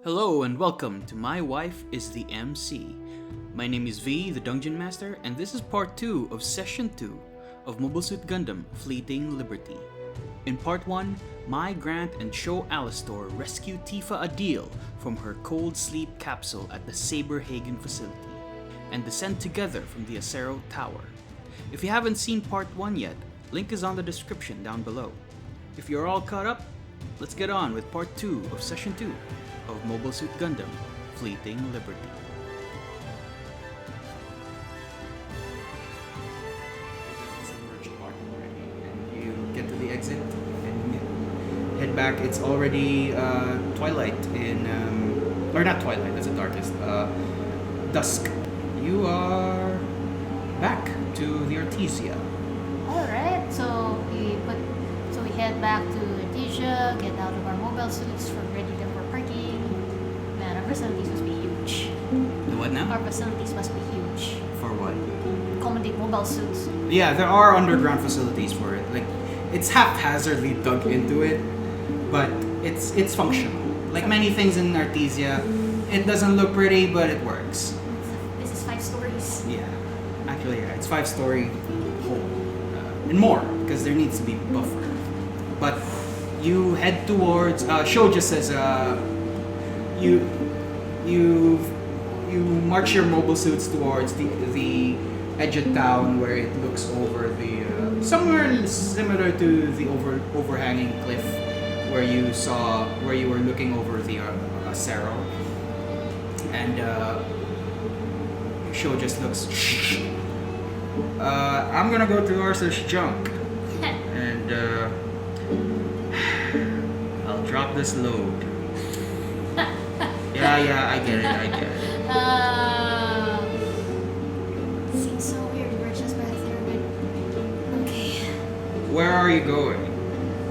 Hello and welcome to My Wife is the MC. My name is V, the Dungeon Master, and this is part 2 of Session 2 of Mobile Suit Gundam Fleeting Liberty. In part 1, Mai, Grant, and Sho Alastor rescue Tifa Adil from her cold sleep capsule at the Saberhagen facility, and descend together from the Acero Tower. If you haven't seen part 1 yet, link is on the description down below. If you're all caught up, let's get on with part 2 of Session 2 of Mobile Suit Gundam Fleeting Liberty. And you get to the exit and head back. It's already twilight in, or not twilight, that's the darkest, dusk. You are back to the Artesia. Alright, so we head back to Artesia, get out of our mobile suits, ready them for parking. Man, our facilities must be huge. The what now? Our facilities must be huge. For what? Accommodate mobile suits. Yeah, there are underground facilities for it. Like, it's haphazardly dug into it, but it's functional. Like many things in Artesia, it doesn't look pretty, but it works. This is 5 stories. Yeah, actually, yeah, it's 5-story whole, and more because there needs to be buffer. But you head towards. Sho just says, you march your mobile suits towards the edge of town where it looks over the somewhere similar to the overhanging cliff where you were looking over the Acero. And Sho just looks. I'm gonna go to Arthur's junk, and I'll drop this load. Yeah, I get it. Seems so weird. We're just back there, but okay. Where are you going?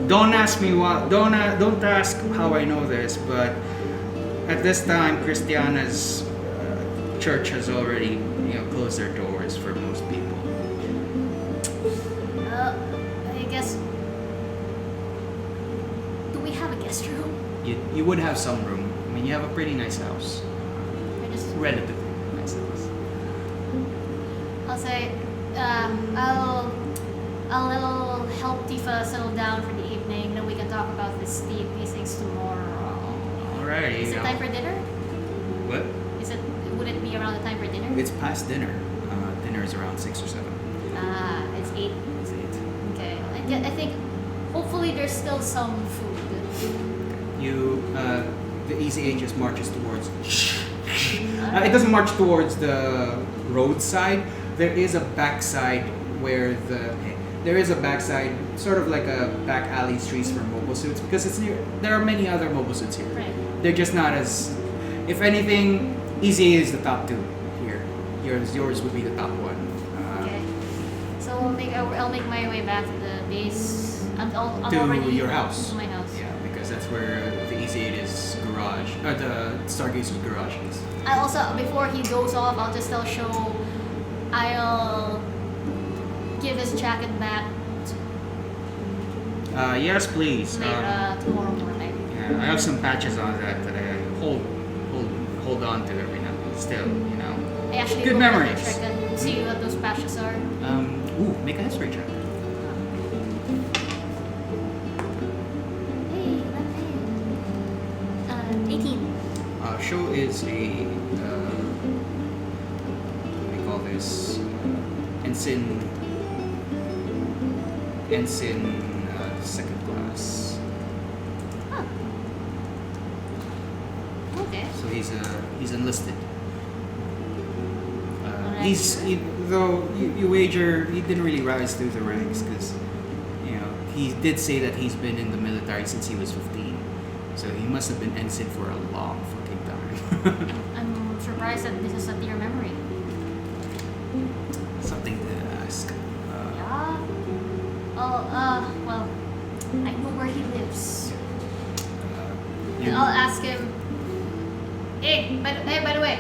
Don't ask me what. Don't ask how I know this, but at this time, Christiana's church has already, closed their doors for most people. I guess. Do we have a guest room? You would have some room. I mean, you have a pretty nice house. Relatively nice house. I'll say, I'll help Tifa settle down for the evening, then we can talk about these things tomorrow. Alrighty. Is it time for dinner? What? Would it be around the time for dinner? It's past dinner. Dinner is around 6 or 7. It's 8. It's 8. Okay. I think hopefully there's still some food. The Easy A just marches towards. It doesn't march towards the roadside. There is a backside sort of like a back alley streets for mobile suits because there are many other mobile suits here. Right. They're just not as. If anything, Easy A is the top 2 here. Yours would be the top 1. Okay. So I'll make my way back to the base. I'm to already your house. To my house. Yeah, because that's where the Easy 8 is garage, the Stargaze's garage is. I also, before he goes off, I'll just tell Sho I'll give his jacket back Yes, please. tomorrow morning. Yeah, I have some patches on that I hold on to every now and then. Still, I actually Good looked at memories. the trick and see what those patches are. Make a history check. Hey, that 18. Sho is a what do we call this? Ensign second class. Huh. Okay. So he's enlisted. Alright. Though you wager he didn't really rise through the ranks because he did say that he's been in the military since he was 15. So he must have been ensign for a long fucking time. I'm surprised that this is a dear memory. Something to ask. Yeah. Well, I know where he lives. And I'll ask him. Hey, by the way,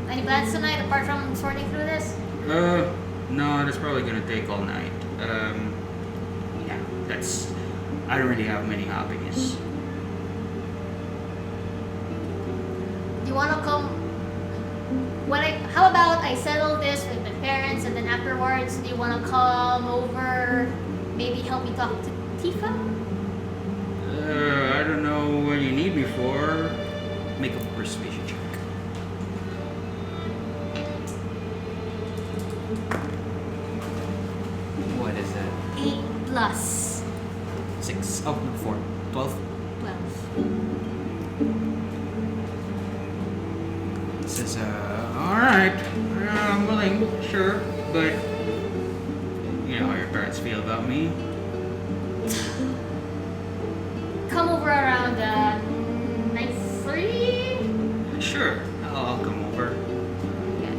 any plans tonight apart from sorting through this? No, that's probably gonna take all night. Yeah, I don't really have many hobbies. wanna come? How about I settle this with my parents, and then afterwards, do you wanna come over? Maybe help me talk to Tifa? I don't know what you need me for. Make a persuasion check. What is that? 8 plus 6. Oh, no, 4. 12. 12. Says, alright, I'm willing, sure, but you know how your parents feel about me. Come over around 9:30. Sure, I'll come over. Okay.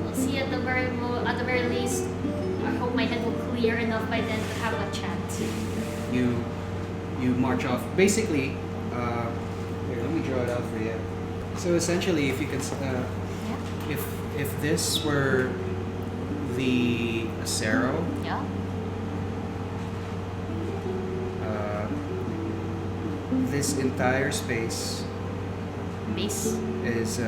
We'll see at the very least. I hope my head will clear enough by then to have a chat. You march off. Basically, here, let me draw it out for you. So essentially, if you can, Yeah. if this were the Acero, Yeah. this entire space Base. is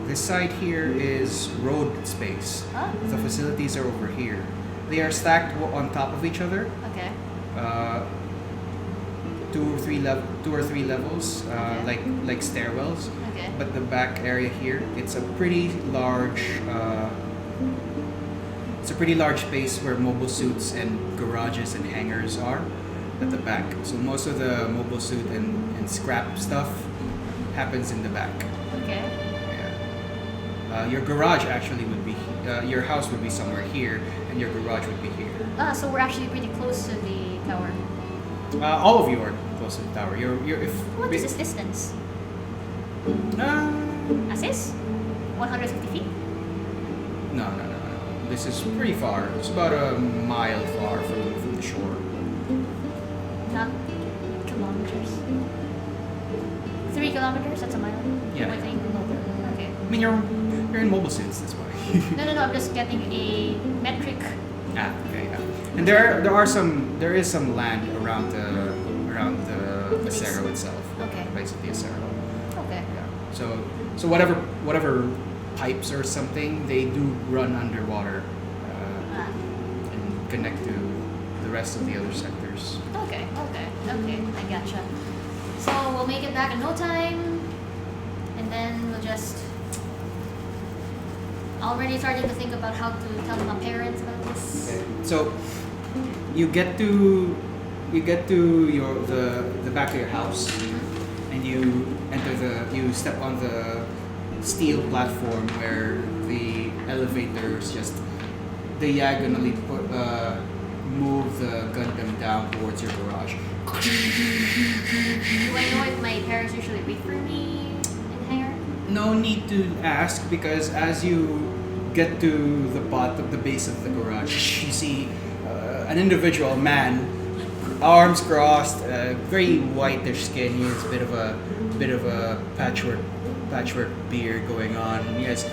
this side here is road space. Huh? The facilities are over here. They are stacked on top of each other. Okay. Two or three levels, Okay. like stairwells. Okay. But the back area here, it's a pretty large. It's a pretty large space where mobile suits and garages and hangars are at the back. So most of the mobile suit and scrap stuff happens in the back. Okay. Yeah. Your garage actually would be. Your house would be somewhere here, and your garage would be here. So we're actually pretty close to the tower. All of you are close to the tower. You're if. What is this distance? Assist? 150 feet? No. This is pretty far. It's about a mile far from the shore. Not kilometers. 3 kilometers? That's a mile? Yeah. I think. Okay. I mean, you're in mobile suits. That's why. No. I'm just getting a metric. Okay. Yeah. And there is some land around the Acero itself. Okay. Basically Acero. Okay. Yeah. So whatever pipes or something, they do run underwater and connect to the rest of the other sectors. Okay. I gotcha. So we'll make it back in no time, and then we'll just. Already starting to think about how to tell my parents about this. Okay. So you get to the back of your house, and you step on the steel platform where the elevators just diagonally move the Gundam down towards your garage. Do I know if my parents usually wait for me in hangar? No need to ask, because as you get to the base of the garage, you see an individual man, arms crossed, very whitish skin. He has a bit of a patchwork beard going on. He has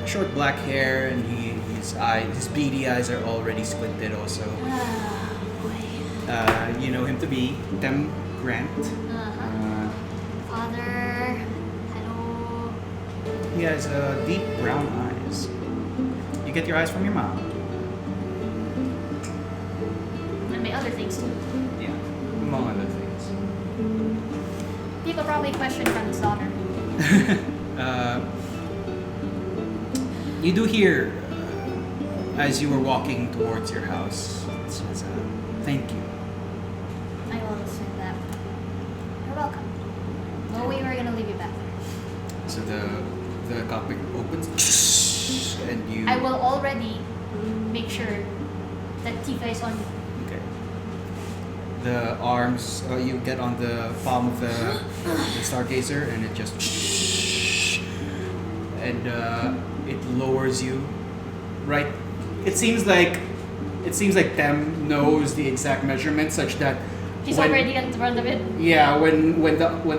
short black hair, and his beady eyes are already squinted also. Boy. You know him to be Tem Grant. Father. Hello. He has deep brown eyes. You get your eyes from your mom. And my other things too. Yeah, among other things. People probably question Fran's daughter. You do hear, as you were walking towards your house, it says, thank you. I will listen to that. You're welcome. No way we're gonna leave you back there. So the cockpit opens, and you... I will already make sure that Tifa is on. Okay. The arms, you get on the palm of the stargazer, and it just... And it lowers you. Right? It seems like Tem knows the exact measurement, such that She's already in front of it. Yeah, when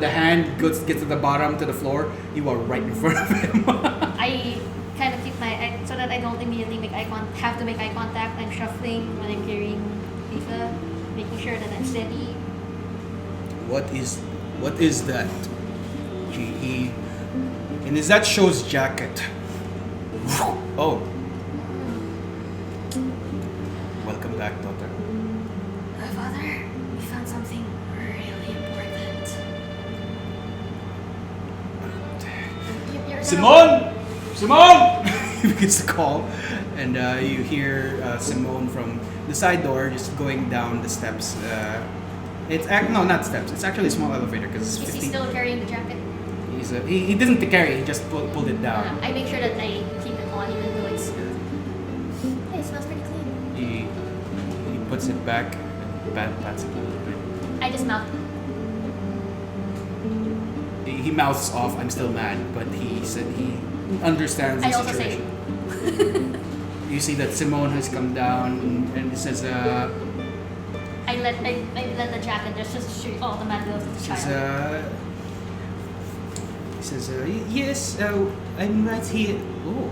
the hand gets to the bottom to the floor, you are right in front of him. I kind of keep so that I don't immediately have to make eye contact. I'm shuffling when I'm carrying Tifa, making sure that I'm steady. What is that? He and is that show's jacket. Oh. Welcome back, daughter. Father, we found something really important. Simone! He begins to call, and you hear Simone from the side door just going down the steps. No, not steps. It's actually a small elevator because it's Is 50. he still carrying the jacket? He didn't carry. He just pulled it down. I make sure that I keep it on even though it's... Hey, it smells pretty clean. He puts it back and pats it a little bit. I just mouth. He mouths off, "I'm still mad," but he said he understands the I also say. situation. You see that Simone has come down and he says, I let the jacket just shoot all the mad girls of the child. He says, "Yes, I'm right here." Oh.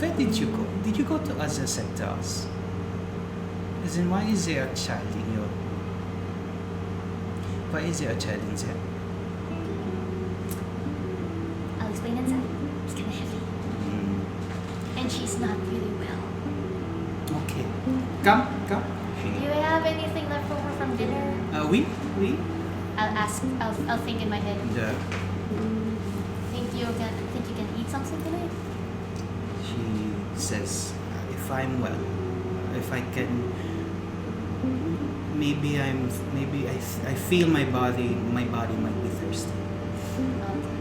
Where did you go? Did you go to other sectors? As in, why is there a child in your... Why is there a child in there? I'll explain inside. It's kind of heavy. And she's not really well. Okay. Come. Do you have anything left over from dinner? Oui. I'll ask. I'll think in my head. The, Think you can eat something tonight? she says, if I'm well, if I can, maybe I feel my body might be thirsty.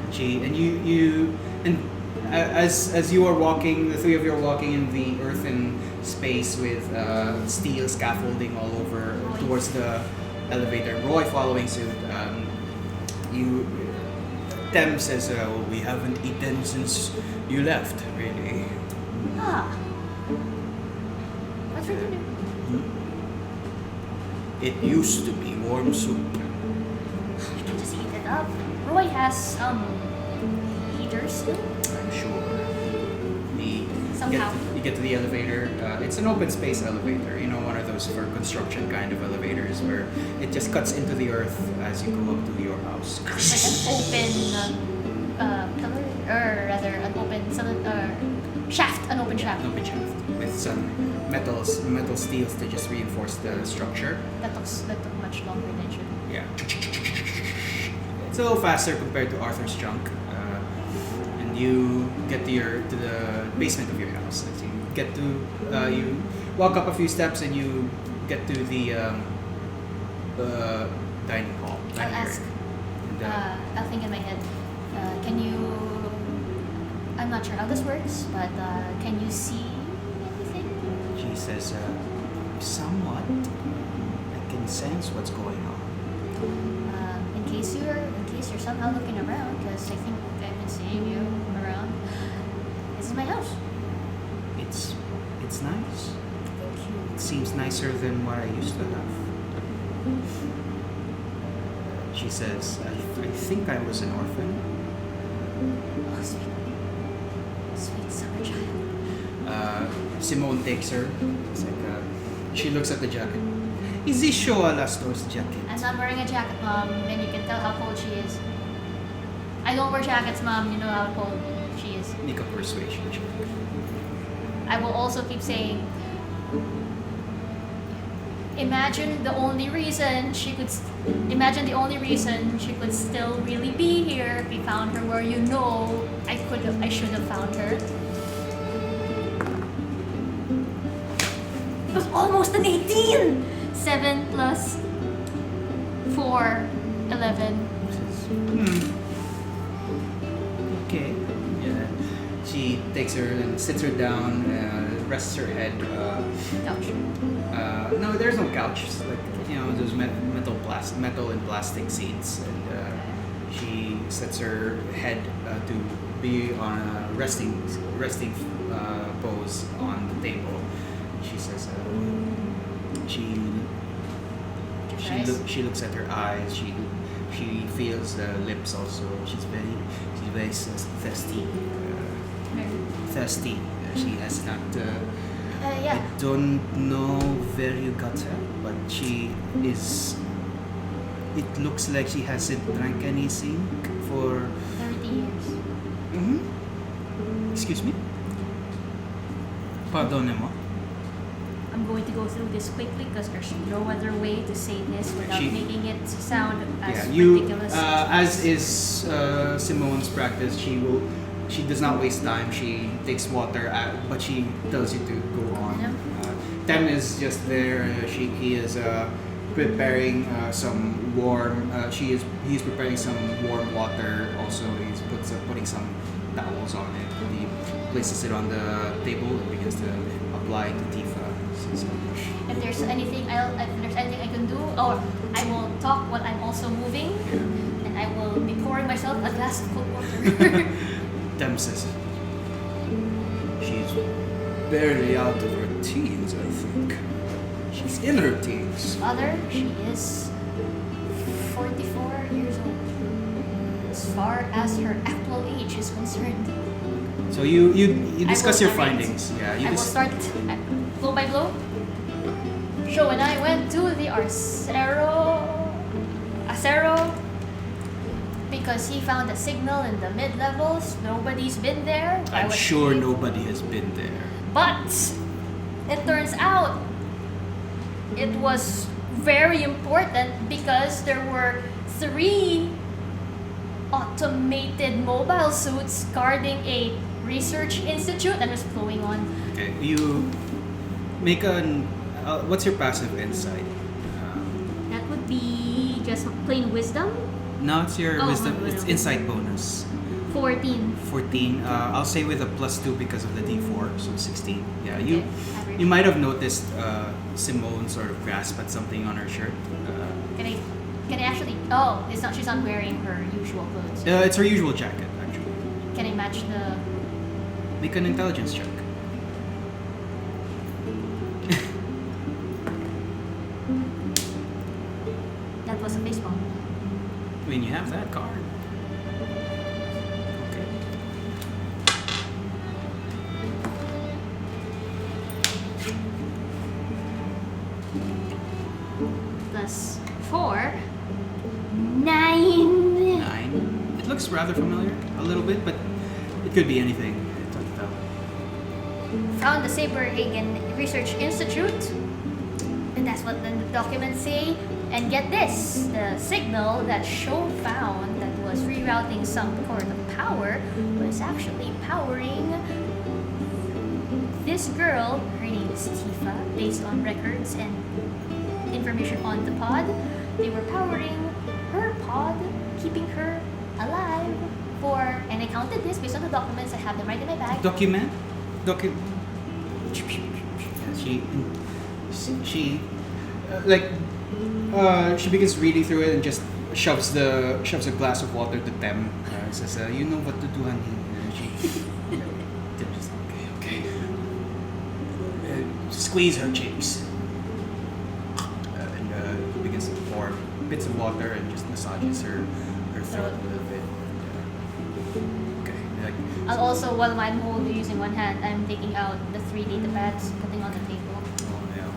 Okay. As you are walking, the three of you are walking in the earthen space with steel scaffolding all over towards the elevator. Roy following suit. Tem says, "We haven't eaten since you left, really." What's for dinner? It used to be warm soup. We can just heat it up. Roy has heaters still. I'm sure. Somehow. You get to the elevator. It's an open space elevator. You know, one of those for construction kind of elevators where it just cuts into the earth as you go up to your house. Like an open pillar, or rather an open shaft. An open shaft. An open shaft with some metal steels to just reinforce the structure. That took much longer than it should. Yeah. It's a little faster compared to Arthur's junk. And you get to the basement of your house. As you get to, you walk up a few steps and you get to the dining hall. I'll ask. And, I'll think in my head. Can you? I'm not sure how this works, but can you see anything? she says, somewhat. I can sense what's going on. In case you're somehow looking around, because I think I've been seeing you around. This is my house. It's nice. Thank you. It seems nicer than what I used to have. She says, I think I was an orphan. Oh, sweet summer child. Simone takes her. It's like, she looks at the jacket. Is this Showa Lllostri's jacket? I'm not wearing a jacket, Mom, and you can tell how cold she is. I don't wear jackets, Mom. You know how cold she is. Make a persuasion check. I will also keep saying, imagine the only reason she could still really be here if we found her where I should have found her. It was almost an 18! 7 plus 4, 11. Okay. Yeah. She takes her and sits her down, rests her head. Couch. No, there's no couch. It's like, those metal and plastic seats, and she sets her head to be on a resting pose on the table. She says, she looks at her eyes. She feels the lips also. She's very thirsty. Thirsty. She has not. Yeah. I don't know where you got her, but she is it looks like she hasn't drank anything for 30 years. Excuse me? Pardonnez-moi. I'm going to go through this quickly because there's no other way to say this without making it sound as ridiculous. As is Simone's practice, she does not waste time. She takes water, but she tells you to go on. Yeah. Tem is just there. He is preparing some warm. He's preparing some warm water. Also, he's putting some towels on it. He places it on the table and begins to apply to Tifa. If there's anything I can do, or I will talk while I'm also moving, and I will be pouring myself a glass of cold water. Tem says, she's barely out of her teens, I think. She's in her teens. Father, she is 44 years old. As far as her actual age is concerned. So you discuss your findings. Yeah, I will start blow by blow. So when I went to the Acero, because he found a signal in the mid-levels, nobody's been there. I'm sure nobody has been there. But it turns out it was very important because there were 3 automated mobile suits guarding a research institute that was flowing on. Okay, you make an. What's your passive insight? That would be just plain wisdom. No, it's your wisdom. It's insight bonus. 14. 14. I'll say with a +2 because of the D4, so 16. Yeah, Okay, you might have noticed Simone sort of grasp at something on her shirt. Can I actually? Oh, it's not. She's not wearing her usual clothes. It's her usual jacket, actually. Can I match the? Make an intelligence check. That was a baseball. I mean, you have that card. Okay. Plus 4. 9. 9. It looks rather familiar, a little bit, but it could be anything. It's hard to tell. Found the Saberhagen Research Institute, and that's what the documents say. And get this, the signal that Sho found that was rerouting some cord of power was actually powering this girl. Her name is Tifa, based on records and information on the pod. They were powering her pod, keeping her alive for, and I counted this based on the documents. I have them right in my bag. Document? She begins reading through it and just shoves a glass of water to Tem. Says, "You know what to do, honey." Tem just okay. Squeeze her cheeks, and begins to pour bits of water and just massages her throat a little bit. Okay. I'll also, while I'm using one hand, I'm taking out the 3 data pads, putting on the table. Oh yeah.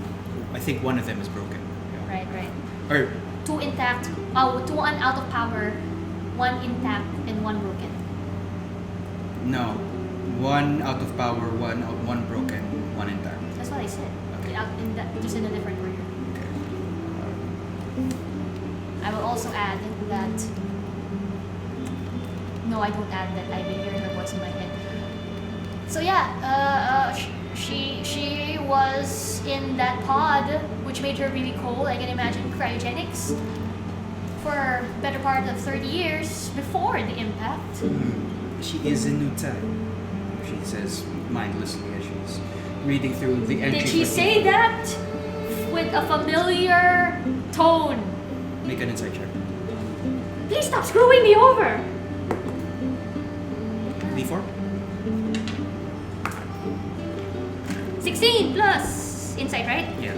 I think one of them is broken. Yeah. Right. Or 2 intact. 2 out of power, 1 intact, and 1 broken. no, 1 out of power, one broken, 1 intact. That's what I said. Okay. Just in a different order. Okay. I will also add that. No, I don't add that. I've been hearing her voice in my head. So yeah, she was in that pod, which made her really cold. I can imagine cryogenics for a better part of 30 years before the impact. She is a Newtype, she says mindlessly as she's reading through the entry. Did she say that with a familiar tone? Make an insight check. Please stop screwing me over! D4? 16 plus insight, right? Yeah.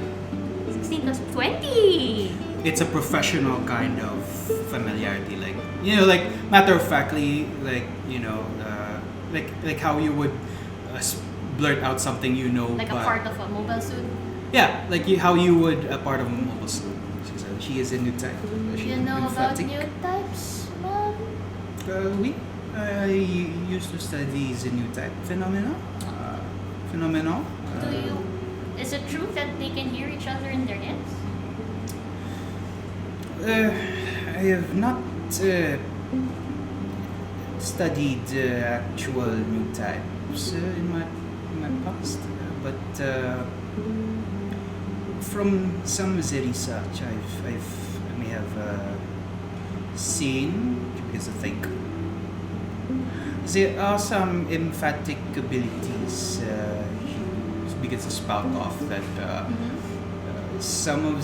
16 plus 20! It's a professional kind of familiarity, like matter of factly, like how you would blurt out something Like a part of a mobile suit? Yeah, like how you would a part of a mobile suit. She is a new type. She You is know about emphatic. new types, Mom? Oui. I used to study the new type phenomenon. Phenomenon. Do you? Is it true that they can hear each other in their heads? I have not studied actual new types in my past, but from some of the research I may have seen, because I think there are some emphatic abilities he begins to spout off that some of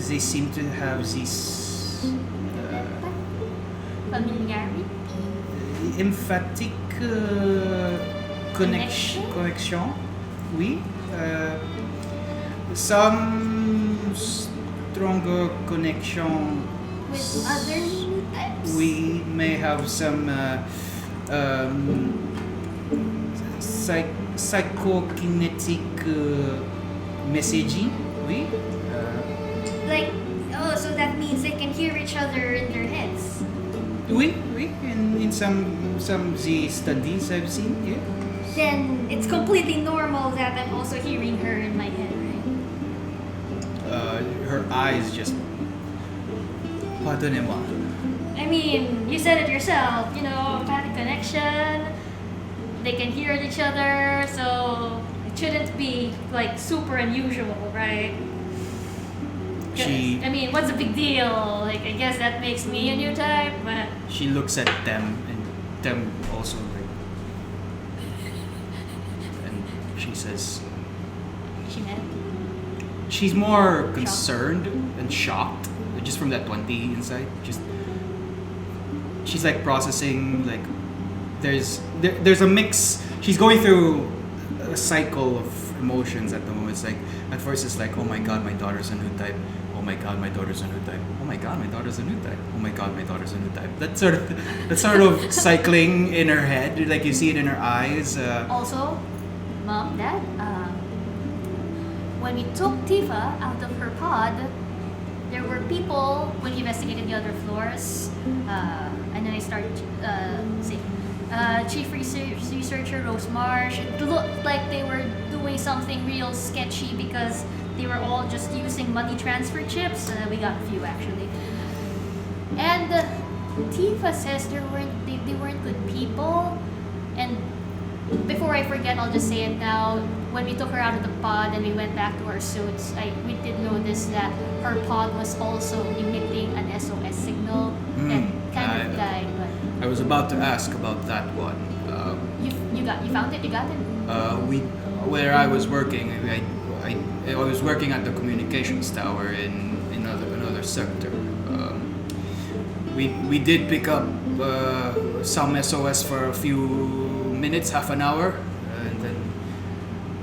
they seem to have this Familiarity? emphatic connection. Oui. Some stronger connection. With other new types? We may have some psychokinetic messaging. Oui. Like, oh, so that means they can hear each other in their heads. Oui. In some the studies I've seen, yeah. Then it's completely normal that I'm also hearing her in my head, right? Her eyes just. Pardonnez-moi. I mean, you said it yourself, empathic connection, they can hear each other, so it shouldn't be like super unusual, right? 'Cause, I mean, what's the big deal? Like, I guess that makes me a new type, but She looks at them and them also like, and she says she meant. she's more concerned and shocked just from that 20 inside. Just she's like processing, like there's a mix. She's going through a cycle of emotions at the moment. It's like at first it's like, oh my god, my daughter's a new type. Oh my god, my daughter's a new type. Oh my god, my daughter's a new type. Oh my god, my daughter's a new type. That's sort of cycling in her head. Like you see it in her eyes. Also, Mom, Dad, when we took Tifa out of her pod, there were people when we investigated the other floors, and then I started Chief Researcher Rose Marsh. It looked like they were doing something real sketchy because they were all just using money transfer chips. We got a few actually. And Tifa says they weren't good people. And before I forget, I'll just say it now. When we took her out of the pod and we went back to our suits, we did notice that her pod was also emitting an SOS signal that kind of died. But I was about to ask about that one. you found it? You got it? Where I was working, I was working at the communications tower in another sector. We did pick up some SOS for a few minutes, half an hour, and then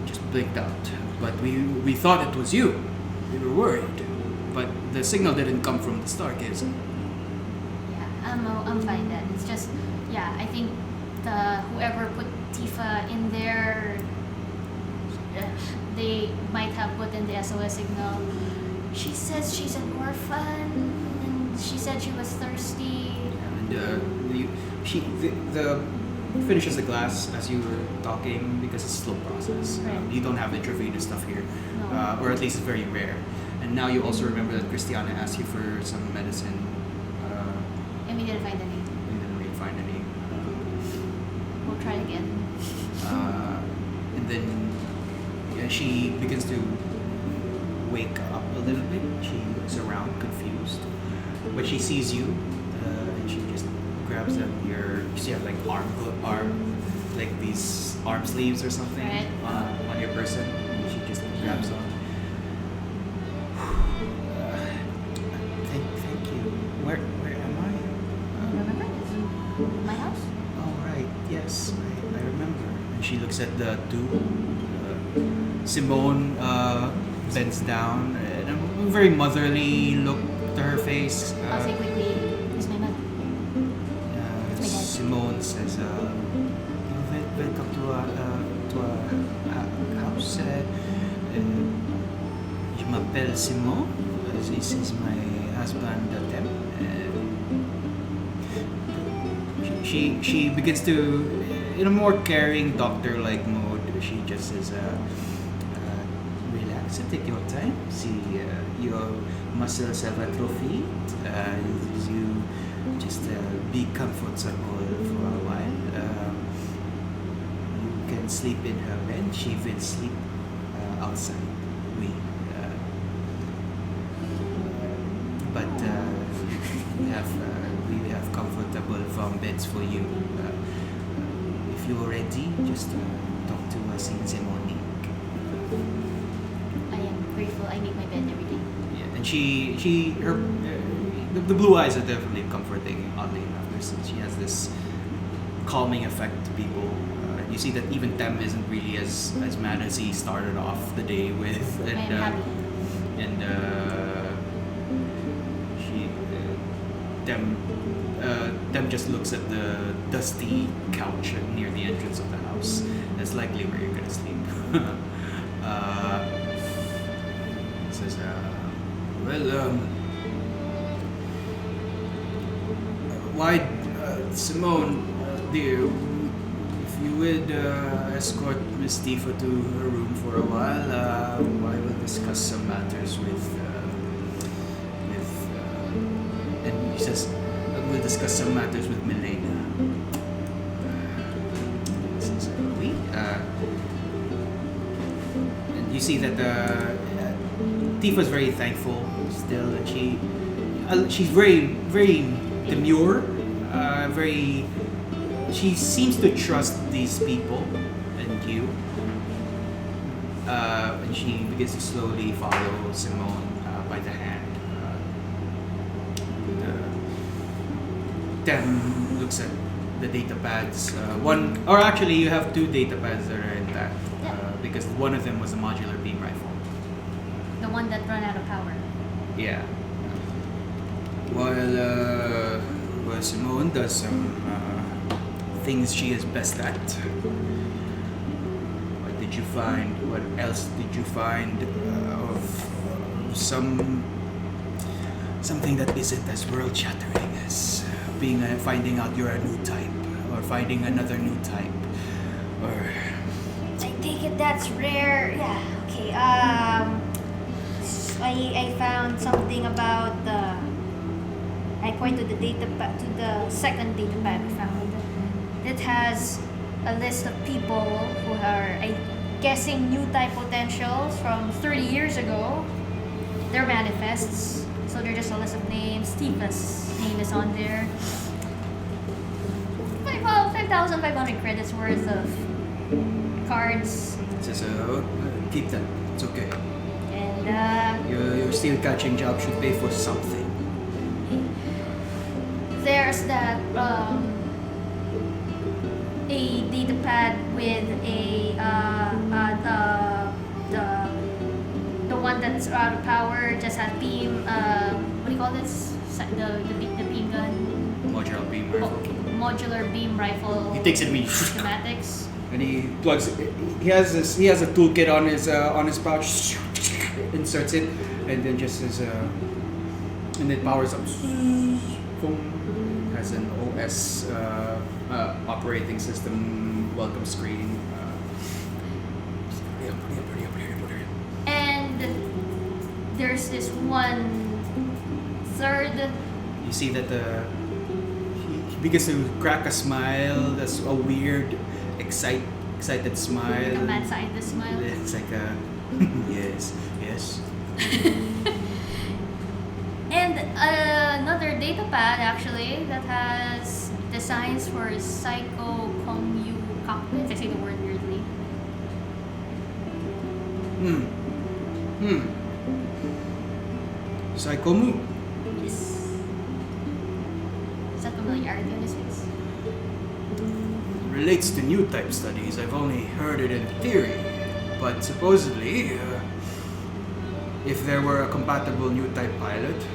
just blinked out. But we thought it was you. We were worried, but the signal didn't come from the Stargazer. Yeah, I'm fine then. It's just, I think whoever put Tifa in there, they might have put in the SOS signal. She says she's an orphan, and she said she was thirsty. And the finishes the glass as you were talking because it's a slow process. Right. You don't have intravenous stuff here, No. or at least it's very rare. And now you also remember that Christiana asked you for some medicine. And we didn't find any. You didn't really find any. We'll try again. And then she begins to wake up a little bit. She looks around confused, but she sees you, and she just grabs at you have like like these arm sleeves or something Right. on your person. And she just grabs on. Thank you. Where am I? Remember? My house? Oh right, yes, I remember. And she looks at the two. Simone bends down, and a very motherly look to her face. I'll say quickly, who's my mother? my dad. Simone says, "Welcome to our house. Je m'appelle Simone. this is my husband, Tem. She begins to, in a more caring doctor-like mode, she just says, relax and take your time. See, your muscles have atrophied. You just be comfortable for a while. You can sleep in her bed. She will sleep outside. We have comfortable farm beds for you. If you're ready, just talk to us in the morning. I am grateful. I make my bed every day. Yeah, and her the blue eyes are definitely comforting. Oddly enough, she has this calming effect to people. You see that even Tem isn't really as mad as he started off the day with, I am happy. and Dem just looks at the dusty couch near the entrance of the house. That's likely where you're gonna sleep. Says, why, Simone, dear, if you would escort Miss Tifa to her room for a while, I will discuss some matters and he says, we'll discuss some matters with Milena. And you see that Tifa's very thankful still, and she's very, very demure, she seems to trust these people and you. And she begins to slowly follow Simone by the hand. Tem looks at the data pads. You have two data pads that are intact. Yeah. Because one of them was a modular beam rifle. The one that ran out of power. Yeah. While Simone does some things she is best at. What else did you find of something that isn't as world-shattering as finding out you're a new type, or finding another new type, or... I take it that's rare. Yeah. Okay. I found something about I point to the the second data pad we found. It has a list of people who are, I'm guessing, new type potentials from 30 years ago. Their manifests. So they're just a list of names. Tifa's name is on there. 5,500 credits worth of cards. Says, keep them. It's okay. And Your steel catching job should pay for something. there's that a data pad with the one that's out of power just has beam. What do you call this? The beam gun. Modular beam rifle. Modular beam rifle. He takes it and Schematics. and he plugs it. He has a toolkit on his pouch. Inserts it, and then just says, and it powers up. Boom. Has an OS operating system welcome screen. And there's this one third. You see that he begins to crack a smile. That's a weird, excited smile. Like a mad scientist smile. It's like a yes. And another data pad actually that has designs for psycho-commu cockpits. I say the word weirdly. Psychomu. Yes. Is that familiarity on his face? Relates to Newtype studies. I've only heard it in theory, but supposedly, if there were a compatible Newtype pilot,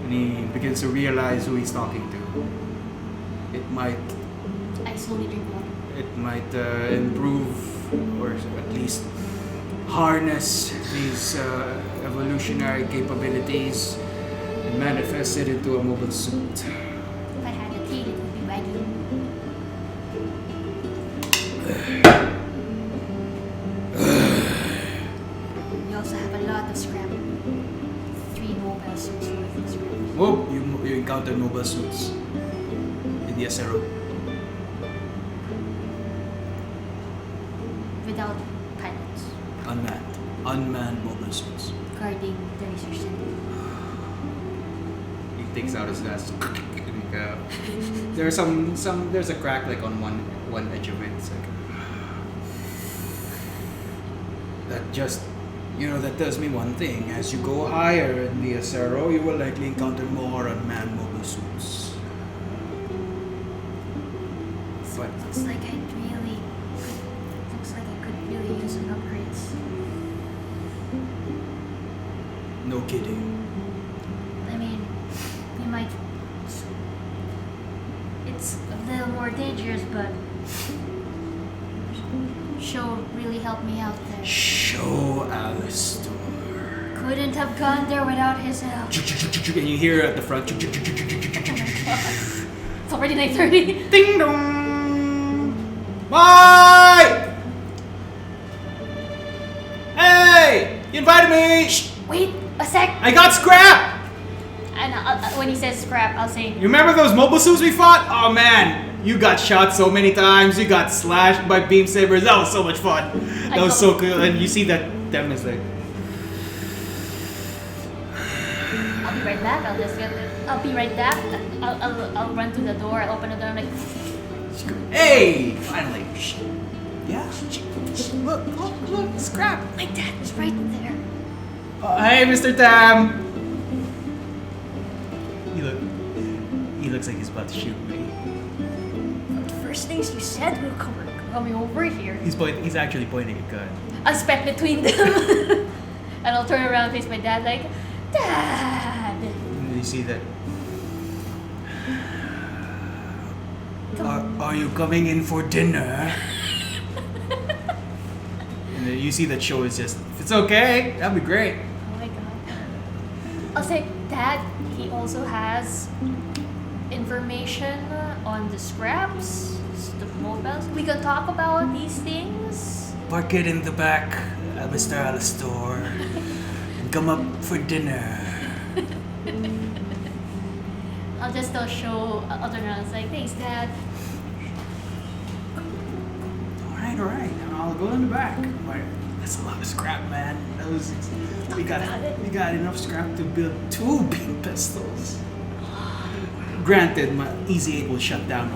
and he begins to realize who he's talking to, it might. I slowly drink water. It might improve, or at least harness these evolutionary capabilities and manifest it into a mobile suit. If I had a tail, it would be wagging. We also have a lot of scrap. 3 mobile suits worth of scrap. Whoa, you encountered mobile suits in the SRO. Without pilots. Unmanned mobile suits. Guarding the research center. He takes out his vest. There's there's a crack like on one edge of it. It's like that just that tells me one thing. As you go higher in the SRO, you will likely encounter more unmanned mobile suits. But Looks like I could really use some upgrades. no kidding. I mean, you might. It's a little more dangerous, but Show really helped me out there. Show Alistor. Couldn't have gone there without his help. And you hear at the front. It's already 9:30. Ding dong! Bye! Hey! You invited me! Shh. Wait a sec. I got scrap! And when he says scrap, I'll say, You remember those mobile suits we fought? Oh man! You got shot so many times, you got slashed by beam sabers, that was so much fun. That was so cool. And you see that them is like, I'll be right back. I'll be right back. I'll run to the door. I'll open the door. I'm like, hey! Finally. Yeah? Look, scrap. my dad was right there. Hey, Mr. Tam! He looks like he's about to shoot me. First things you said were coming over here. He's actually pointing a gun. I'll step between them. And I'll turn around and face my dad like, Dad! And you see that. Are you coming in for dinner? And then you see that Show is just, if it's okay, that'd be great. Oh my god. I'll say, Dad, he also has information on the scraps, the mobiles. We can talk about these things. Park it in the back, Mr. Alistor. And come up for dinner. I'll just tell Show, I'll turn around and say, thanks, Dad. Alright. I'll go in the back. That's a lot of scrap, man. We got enough scrap to build 2 beam pistols. Granted, my Easy 8 will shut down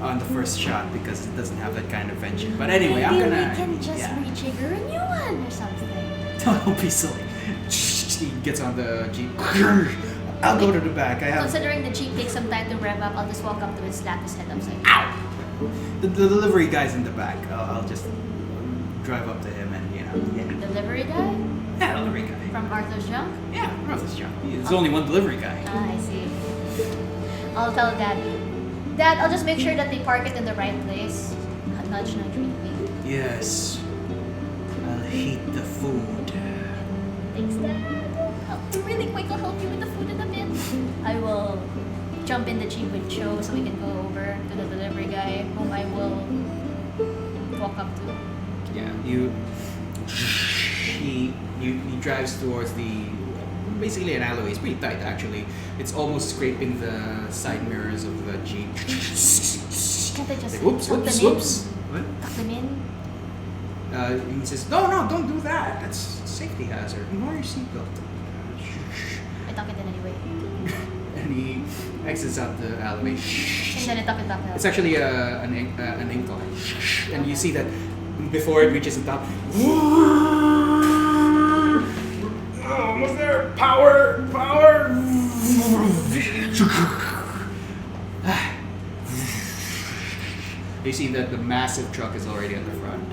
on the first shot because it doesn't have that kind of engine. But anyway, Maybe I'm gonna. we can just rejigger a new one or something. Don't be silly. He gets on the Jeep. I'll go to the back. Considering the Jeep takes some time to rev up, I'll just walk up to him and slap his head upside down. Ow! The delivery guy's in the back. I'll just drive up to him and Delivery guy? Yeah, delivery guy. From Arthur's Junk? Yeah, Arthur's Junk. There's only one delivery guy. Ah, I see. I'll tell Dad. Dad, I'll just make sure that they park it in the right place. Nudge, nudge, wink, wink. Yes. I'll heat the food. Thanks, Dad. Really quick, I'll help you with the food in a bit. I will jump in the Jeep with Cho so we can go over to the delivery guy, whom I will walk up to. Yeah, he drives towards basically an alleyway. It's pretty tight actually. It's almost scraping the side mirrors of the Jeep. Can't I just Whoops. What? tuck them in? He says, no, don't do that. That's a safety hazard. Wear your seatbelt. I tuck it in anyway. And he exits out the alleyway. And then I tuck it back out. It's actually an incline. And you see that before it reaches the top. Oh, was there power? You see that the massive truck is already at the front,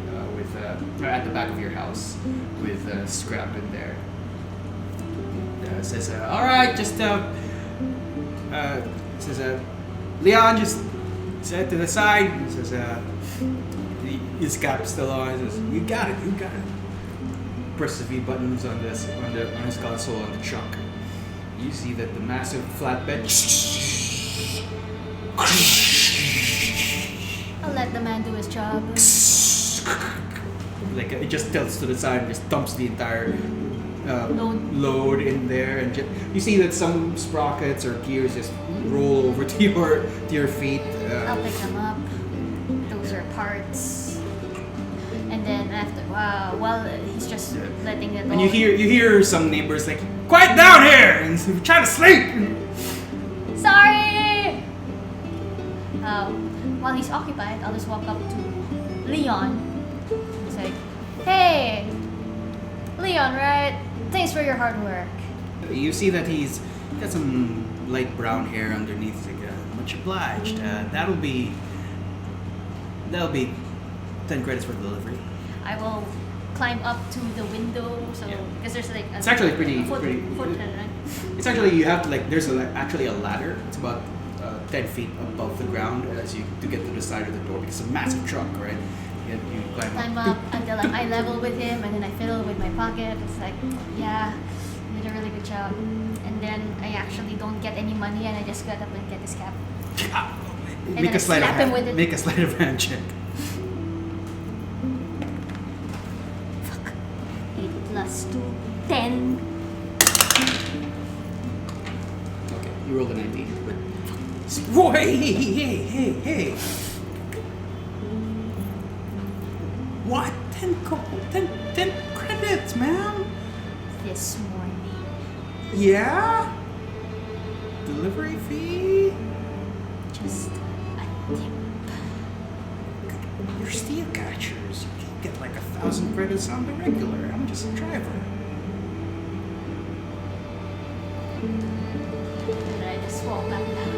at the back of your house, with scrap in there. Says, all right, just says, Leon, just set to the side. Says, his cap's still on. He says, you got it. presses V buttons on this on his console on the truck. You see that the massive flatbed. I'll let the man do his job. Like it just tilts to the side and just dumps the entire Load. in there, and you see that some sprockets or gears just roll over to your feet. I'll pick them up. Those are parts. And then after, well, he's just letting it. And you hear some neighbors like, "Quiet down here!" and we're trying to sleep. Sorry. While he's occupied, I'll just walk up to Leon. It's like, hey, Leon, right? Thanks for your hard work. You see that he's got some light brown hair underneath. He's like, much obliged. That'll be 10 credits for delivery. I will climb up to the window, so Yeah. because there's like It's actually pretty. foot, pretty right? It's actually you have to like. There's actually a ladder. It's about 10 feet above the ground as you to get to the side of the door because it's a massive truck, right? You Climb up until I'm eye level with him, and then I fiddle with my pocket. It's like, yeah, you did a really good job. And then I actually don't get any money, and I just get up and get this cap. Make then a sleight of slap him hand. with it. Make a sleight of hand check. Fuck. 8 plus 2, 10. Okay, you rolled a 19, but. Whoa, hey! What? 10 credits, man? This morning. Yeah? Delivery fee? Just a tip. You're steel catchers. You can't get like 1,000 credits on the regular. I'm just a driver. And I just walk back down.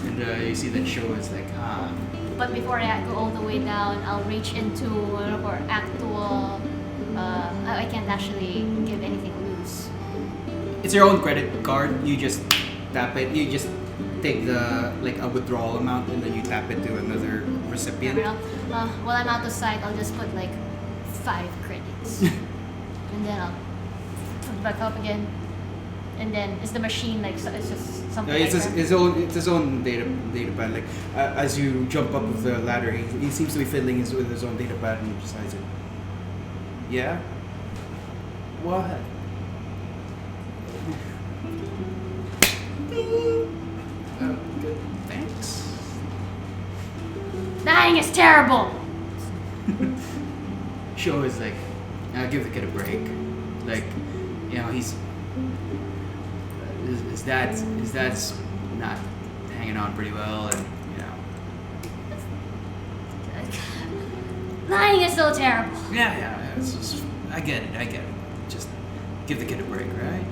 And you see that show is like, But before I go all the way down, I'll reach into or actual. I can't actually give anything loose. it's your own credit card. You just tap it. You just take the like a withdrawal amount and then you tap it to another recipient. While I'm out of sight, I'll just put like 5 credits, and then I'll put it back up again. And then is the machine like so it's just something? It's like his own data pad. Like as you jump up with the ladder, he seems to be fiddling with his own data pad and he decides it. Yeah. What? Good. Thanks. Dying is terrible. Show is like, give the kid a break. Like, you know, he's his dad's not hanging on pretty well, and you know. Lying is so terrible. Yeah. It's just, I get it. Just give the kid a break, right?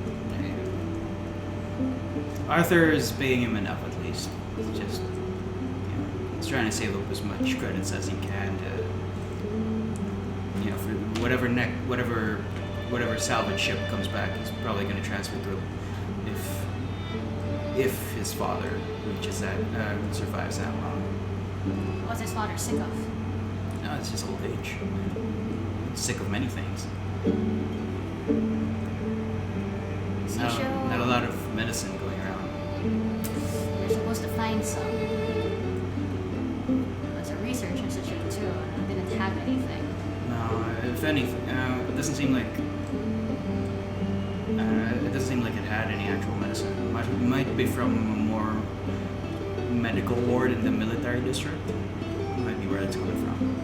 Arthur is paying him enough at least. It's just, you know, he's trying to save up as much credits as he can to, you know, for whatever salvage ship comes back, he's probably going to transfer to him if his father reaches that, survives that long. What's his father sick of? No, it's just old age. Sick of many things. Not a lot of medicine going around. They're supposed to find some. It's a research institute too, and I didn't have anything. No, if anything, it doesn't seem like it had any actual medicine. It might be from a more medical ward in the military district. Might be where it's coming from.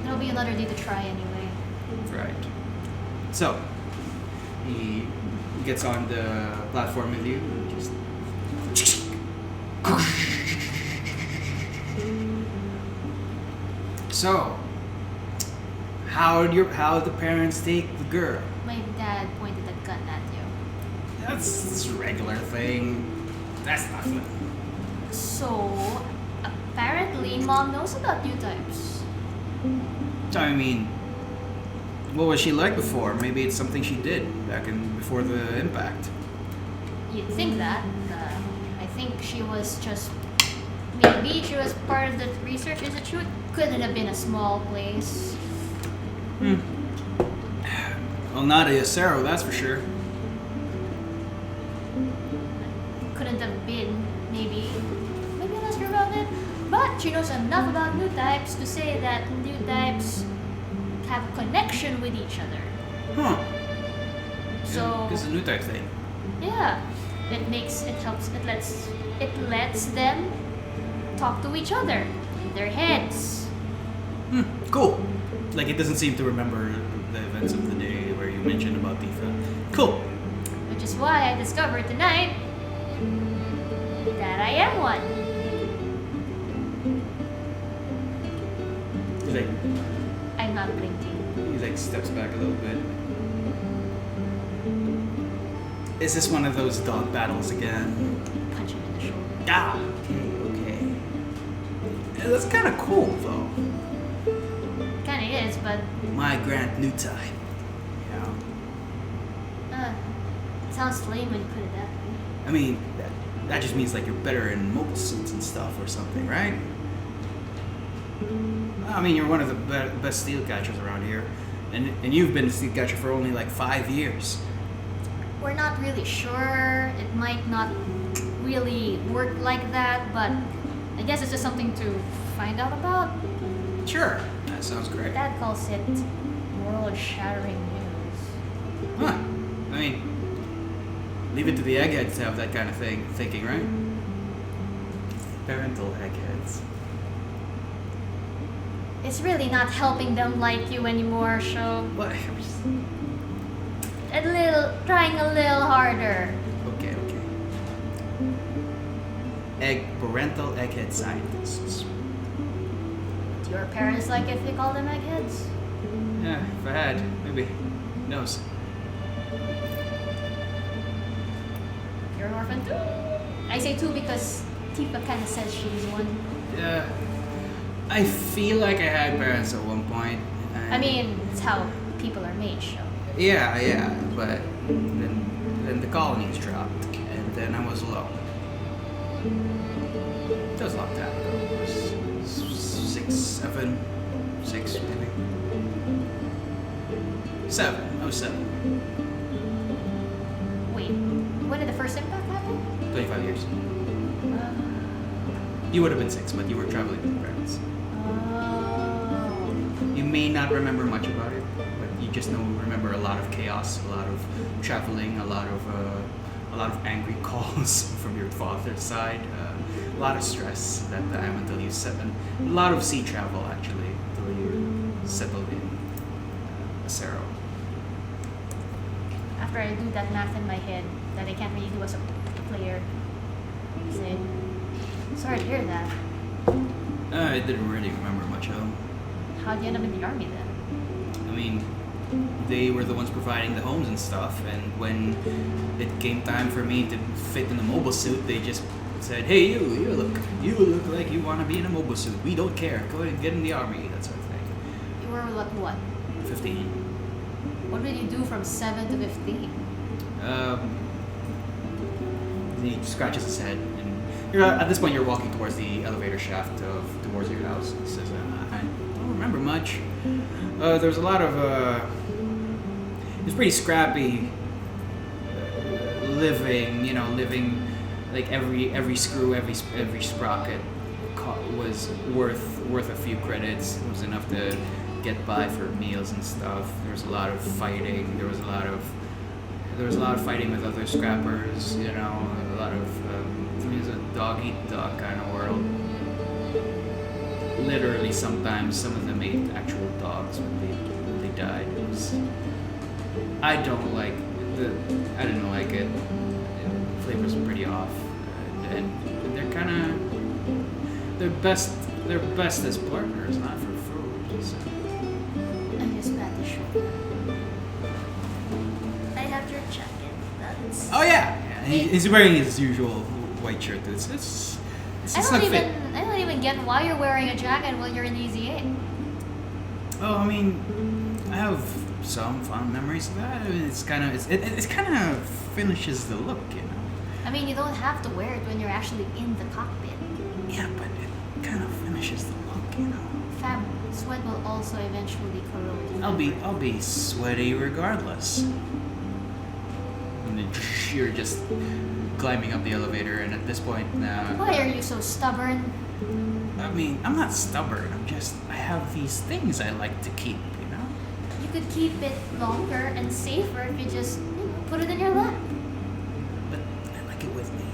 There'll be another day to try anyway. Right. So he gets on the platform with you. And just so, how the parents take the girl? My dad pointed a gun at you. That's a regular thing. That's nothing. So, apparently, Mom knows about Newtypes. I mean, what was she like before? Maybe it's something she did before the impact. You'd think that. I think she was just. Maybe she was part of the research institute. Couldn't have been a small place. Well, not a Yasero, that's for sure. Couldn't have been, maybe I'll ask her about it. But she knows enough about new types to say that new types have a connection with each other. Huh. So This is a new type thing. yeah, it lets them talk to each other in their heads. Cool. Like, it doesn't seem to remember the events of the day where you mentioned about Tifa. Cool. Which is why I discovered tonight that I am one. He's like, I'm not blinking. steps back a little bit. Is this one of those dog battles again? Punch him in the shoulder. Ah, okay. Yeah, that's kind of cool, though. Kinda is, but My grand Newtype. Yeah. sounds lame when you put it that way. I mean, that just means like you're better in mobile suits and stuff or something, right? I mean, you're one of the best steel catchers around here, and you've been a steel catcher for only like 5 years. We're not really sure. It might not really work like that, but I guess it's just something to find out about. Sure, that sounds great. Dad calls it world-shattering news. Huh? I mean, leave it to the eggheads to have that kind of thinking, right? Parental eggheads. It's really not helping them like you anymore, so What? trying a little harder. Okay. Parental egghead scientists. Do your parents like if they call them eggheads? Yeah, if I had, maybe. Who knows? You're an orphan too? I say two because Tifa kind of says she's one. Yeah. I feel like I had parents at one point. I mean, it's how people are made, so. Yeah, but then the colonies dropped, and then I was alone. That was a long time ago. It was 6 maybe. 7. I was 7. Wait, when did the first impact happen? 25 years. You would have been 6, but you were traveling with your parents. Oh. You may not remember much about it, but you just remember a lot of chaos, a lot of traveling, a lot of angry calls from your father's side, a lot of stress that time until you settled. A lot of sea travel actually until you settled in Acero. After I do that math in my head that I can't really do as a player, I say, sorry to hear that. I didn't really remember much of them. How'd you end up in the army then? I mean, they were the ones providing the homes and stuff, and when it came time for me to fit in a mobile suit, they just said, "Hey, you look like you want to be in a mobile suit. We don't care. Go ahead and get in the army," that sort of thing. You were like what? 15. What did you do from 7 to 15? He scratches his head, and at this point you're walking towards the elevator shaft towards your house. He says, "I don't remember much. There was a lot of it was pretty scrappy living like every screw, every sprocket was worth a few credits. It was enough to get by for meals and stuff. There was a lot of fighting. There was a lot of fighting with other scrappers. A lot of it was a dog eat dog kind of world. Literally, sometimes some of them ate actual dogs when they died. I didn't like it. The flavors were pretty off, and they're kind of they're best as partners, not for food. So. I just pat the shoulder. I have your jacket. That's. Oh yeah. He's wearing his usual white shirt. It's I not don't fit. even get why you're wearing a jacket while you're in Easy 8. Oh, I mean, I have some fond memories of that. I mean, it kind of finishes the look, I mean, you don't have to wear it when you're actually in the cockpit. Yeah, but it kind of finishes the look, Fabulous. Sweat will also eventually corrode. I'll be sweaty regardless. And then you're just climbing up the elevator, and at this point, Why are you so stubborn? I mean, I'm not stubborn. I have these things I like to keep, you know? You could keep it longer and safer if you just put it in your lap. But I like it with me.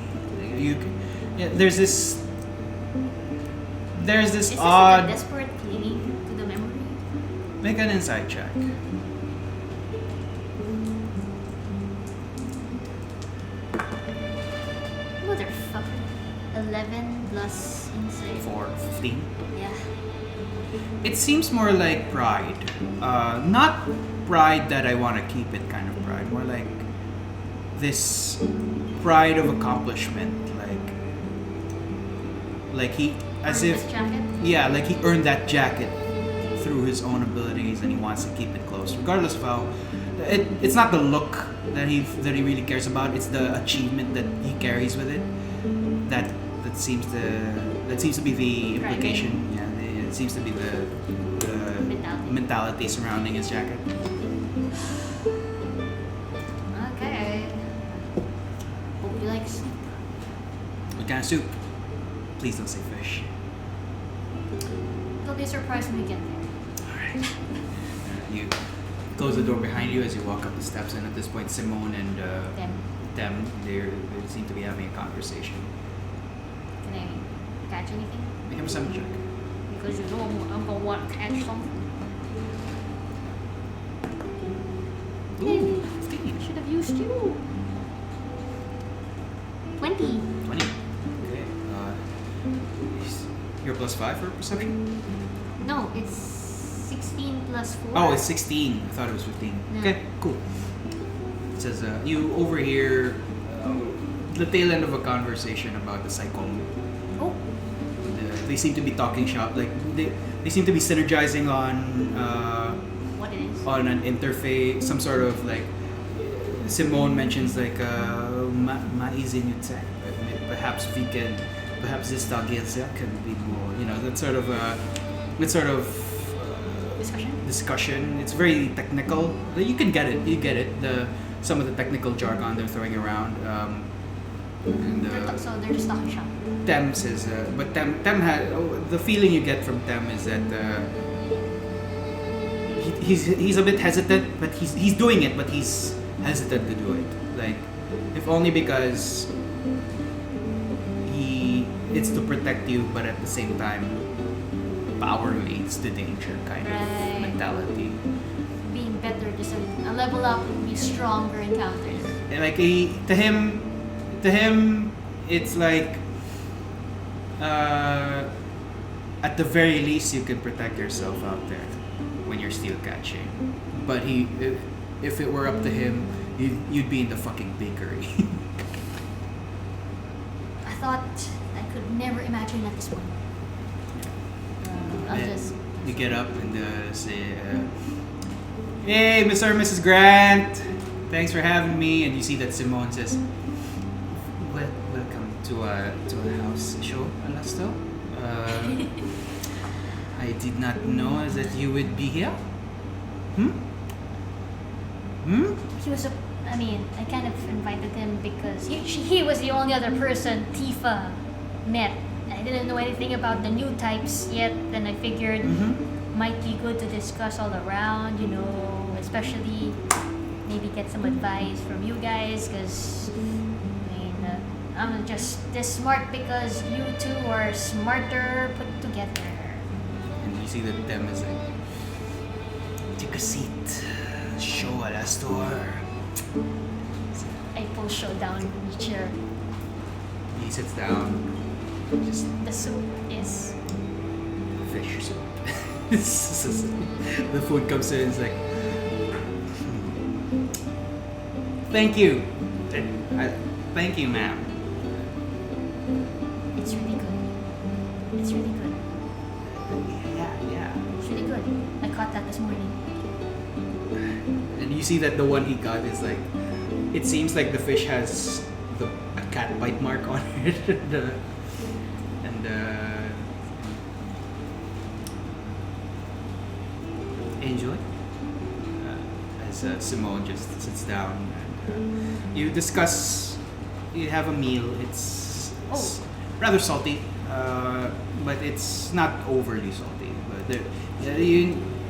There's this Is this odd... like a desperate clinging to the memory? Make an insight check. Motherfucker. 11 plus insight. 15. Yeah. It seems more like pride. Not pride that I want to keep it kind of pride. More like this pride of accomplishment. Like he, as Earned if, this jacket? yeah, like he earned that jacket through his own abilities, and he wants to keep it close, regardless of how. It's not the look that he really cares about. It's the achievement that he carries with it. That seems to be the implication. Yeah, it seems to be the mentality surrounding his jacket. Okay. Hope you like soup. What kind of soup? Please don't say fish. It'll be a surprise when we get there. Alright. You close the door behind you as you walk up the steps, and at this point, Simone and them, they seem to be having a conversation. Can I catch anything? Make him a summon check. Because you know I'm gonna want to catch something. Ooh, I 15. should have used you. 20. 20. Okay. You're plus 5 for perception? No, it's 16 plus 4. Oh, it's 16. I thought it was 15. No. Okay, cool. It says, you overhear the tail end of a conversation about the Psychome. Oh. They seem to be talking shop. Like, they seem to be synergizing on What it is? on an interface, some sort of like. Simone mentions like Maizin perhaps vegan, perhaps this Xenogears can be more, you know, that sort of discussion. It's very technical. You can get it. You get it. Some of the technical jargon they're throwing around. So they're just talking shop. Tem says, but Tem had the feeling you get from Tem is that he's a bit hesitant, but he's doing it, but he's hesitant to do it. Like, if only because it's to protect you, but at the same time, power leads to danger kind of mentality. Being better, just a level up would be stronger encounters. And like to him, it's like at the very least you can protect yourself out there when you're steel catching. But if it were up to him, you'd be in the fucking bakery. I thought I could never imagine at this point. You get up and say, "Hey, Mr. and Mrs. Grant, thanks for having me." And you see that Simone says, "Welcome to a house show, Alasto. I did not know that you would be here. He was I kind of invited him because he was the only other person Tifa met. I didn't know anything about the new types yet, then I figured might be good to discuss all around, you know, especially maybe get some advice from you guys, because I'm just this smart because you two are smarter put together." And you see that Dem is like, "Take a seat. Show Alastor." I pull Show down in the chair. He sits down. Just The soup is fish soup. The food comes in. It's like, "Thank you. Thank you, ma'am." It's really good. It's really good. Yeah. It's really good. I caught that this morning. And you see that the one he got is like, it seems like the fish has a cat bite mark on it. enjoy. As Simone just sits down and you discuss, you have a meal. It's rather salty, but it's not overly salty. But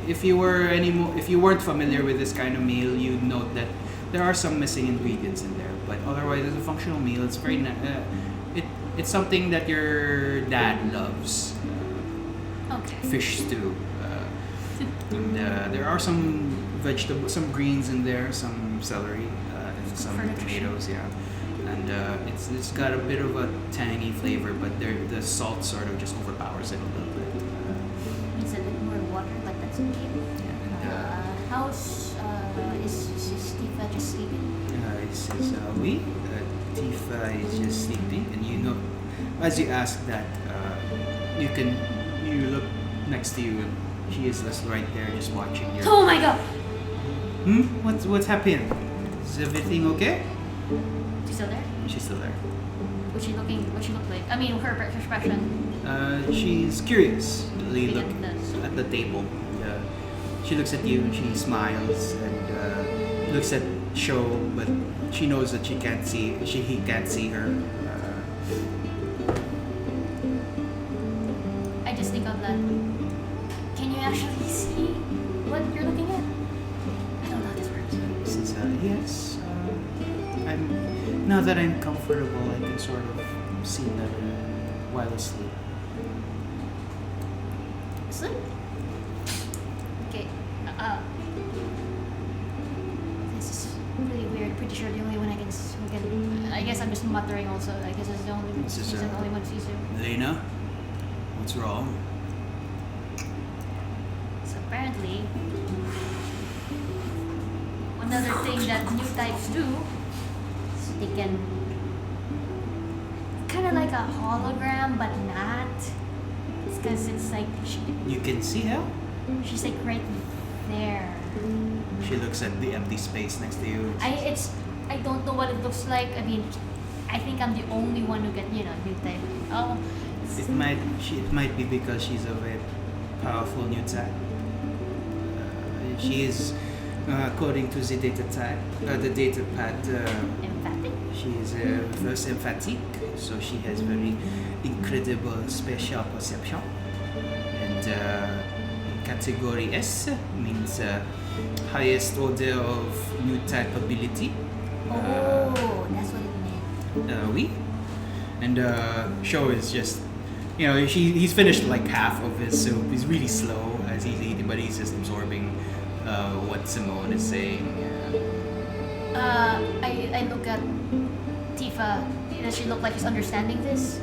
if you weren't familiar with this kind of meal, you'd note that there are some missing ingredients in there. But otherwise, it's a functional meal. It's very it's something that your dad loves. Okay. Fish stew. And there are some vegetables, some greens in there, some celery, and some tomatoes. Yeah. And it's got a bit of a tangy flavor, but the salt sort of just overpowers it a little bit. Needs a little more water, like that's okay. Yeah. And, How's is Tifa just sleeping? It says, Tifa is just sleeping, and you know, as you ask that, you look next to you, and she is just right there, just watching you. Oh my god! What's happened? Is everything okay? She's still there? She's still there. What's she look like? I mean, her expression. She's curious. You look Goodness. at the table. She looks at you, she smiles, and looks at Sho, but she knows that he can't see her. I just think of that. Can you actually see what you're looking at? I don't know how this works. Says, yes. Now that I'm comfortable, I can sort of see better while asleep. Sleep? Okay. This is really weird. Pretty sure the only one who can. I guess I'm just muttering also. I guess it's the only one. This is, She's the only one who sees him. Lena, what's wrong? So apparently, another thing that new types do is they can kind of like a hologram, but not. It's because it's like You can see her? she's like right there. She looks at the empty space next to you. I don't know what it looks like. I mean, I think I'm the only one who can, new type. Oh, It might be because she's a very powerful new type. She is, according to the data pad, emphatic. she is reverse emphatic, so she has very incredible spatial perception. And category S means highest order of new type ability. Oh, that's what it meant. Oui. And Sho is just, he's finished like half of his soup. He's really slow as he's eating, but he's just absorbing what Simone is saying. I look at Tifa. Does she look like she's understanding this?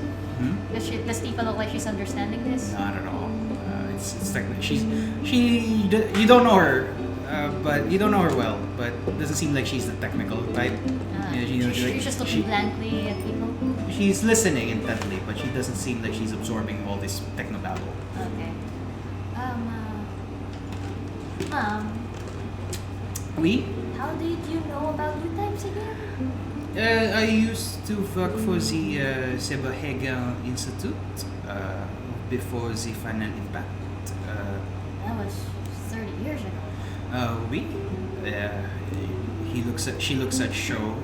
Does Tifa look like she's understanding this? Not at all. It's technically you don't know her, but you don't know her well. But it doesn't seem like she's the technical type. She's just looking blankly at people. She's listening intently, but she doesn't seem like she's absorbing all this technobabble. Okay. Oui. How did you know about new types again? I used to work for the Seberhegen Institute before the Final Impact. That was 30 years ago. Oui. She looks at Sho.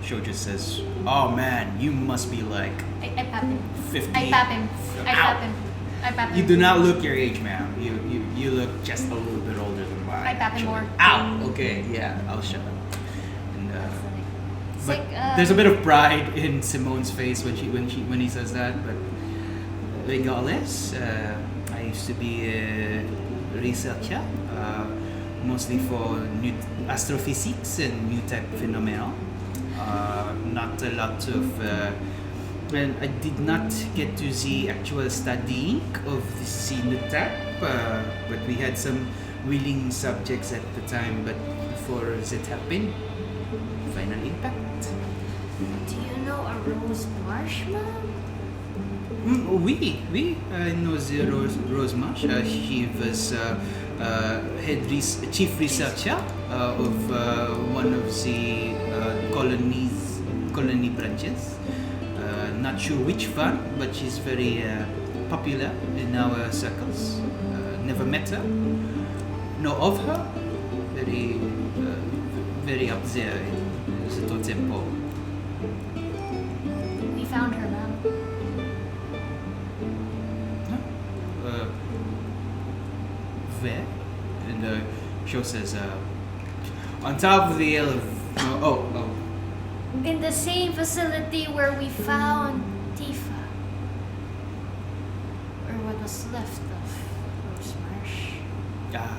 Sho just says, "Oh man, you must be like I pap him. 50." I pap him. I pap him. I pap him. You do not look your age, ma'am. You look just a little bit older than mine. I pap him more. Ow. Okay. Yeah. I'll shut up. And It's but like, there's a bit of pride in Simone's face when he says that. But regardless, I used to be a researcher, mostly for astrophysics and new type phenomena. Not a lot of. Well, I did not get to the actual studying of the new type, but we had some willing subjects at the time. But before that happened, Final Impact. Do you know a Rose Marshmallow? Oui. I know the Rose Marsh. She was chief researcher of one of the colony branches. Not sure which one, but she's very popular in our circles. never met her. Know of her. Very up there in Seto Temple. We found her, ma'am. Where? And the show says, on top of the elevator. Oh. In the same facility where we found Tifa. Or what was left of Rose Marsh. Ah,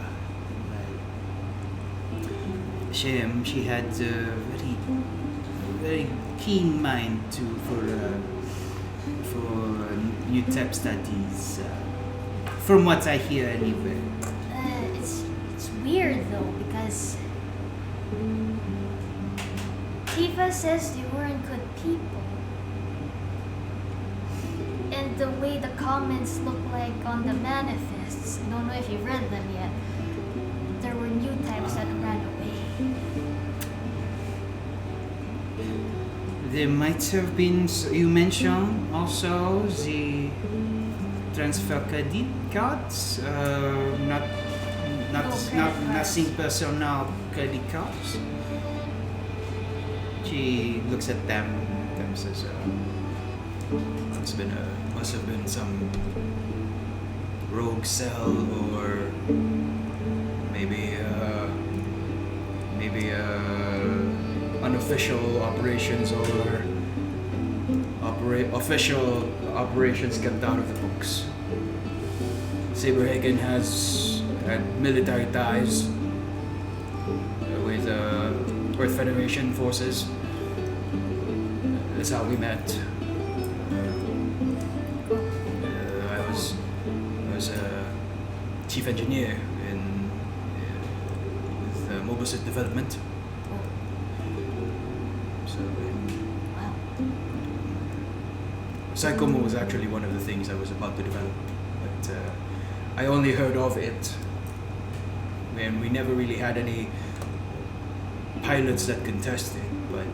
right. Shame she had a very keen mind for Newtype studies. From what I hear, anyway. It's weird though because Tifa says they weren't good people. And the way the comments look like on the manifests, I don't know if you've read them yet, there were new types that ran away. There might have been, you mentioned also the transfer credit cards, not nothing personal credit cards. She looks at them and says, must have been some rogue cell or maybe unofficial operations or official operations kept out of the books. Saberhagen has had military ties with Earth Federation forces. That's how we met. I was a chief engineer with mobile suit development. So Psychomo was actually one of the things I was about to develop, but I only heard of it when we never really had any pilots that could test it, but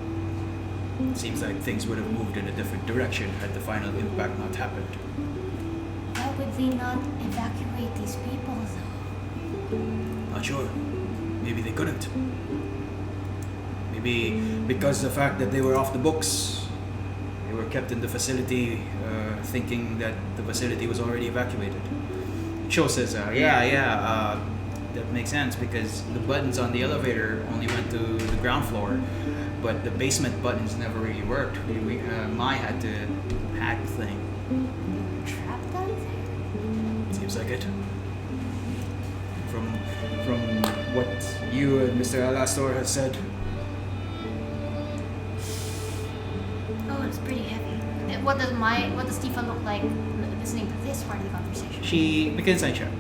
it seems like things would have moved in a different direction had the final impact not happened. Why would they not evacuate these people though? Not sure. Maybe they couldn't. Maybe because the fact that they were off the books, they were kept in the facility thinking that the facility was already evacuated. Cho says, that makes sense because the buttons on the elevator only went to the ground floor, but the basement buttons never really worked. Mai had to hack the thing. Trapped out there? Seems like it. From what you and Mr. Alastor has said. Oh, it's pretty heavy. And what does Tifa look like listening to this part of the conversation? She begins I check.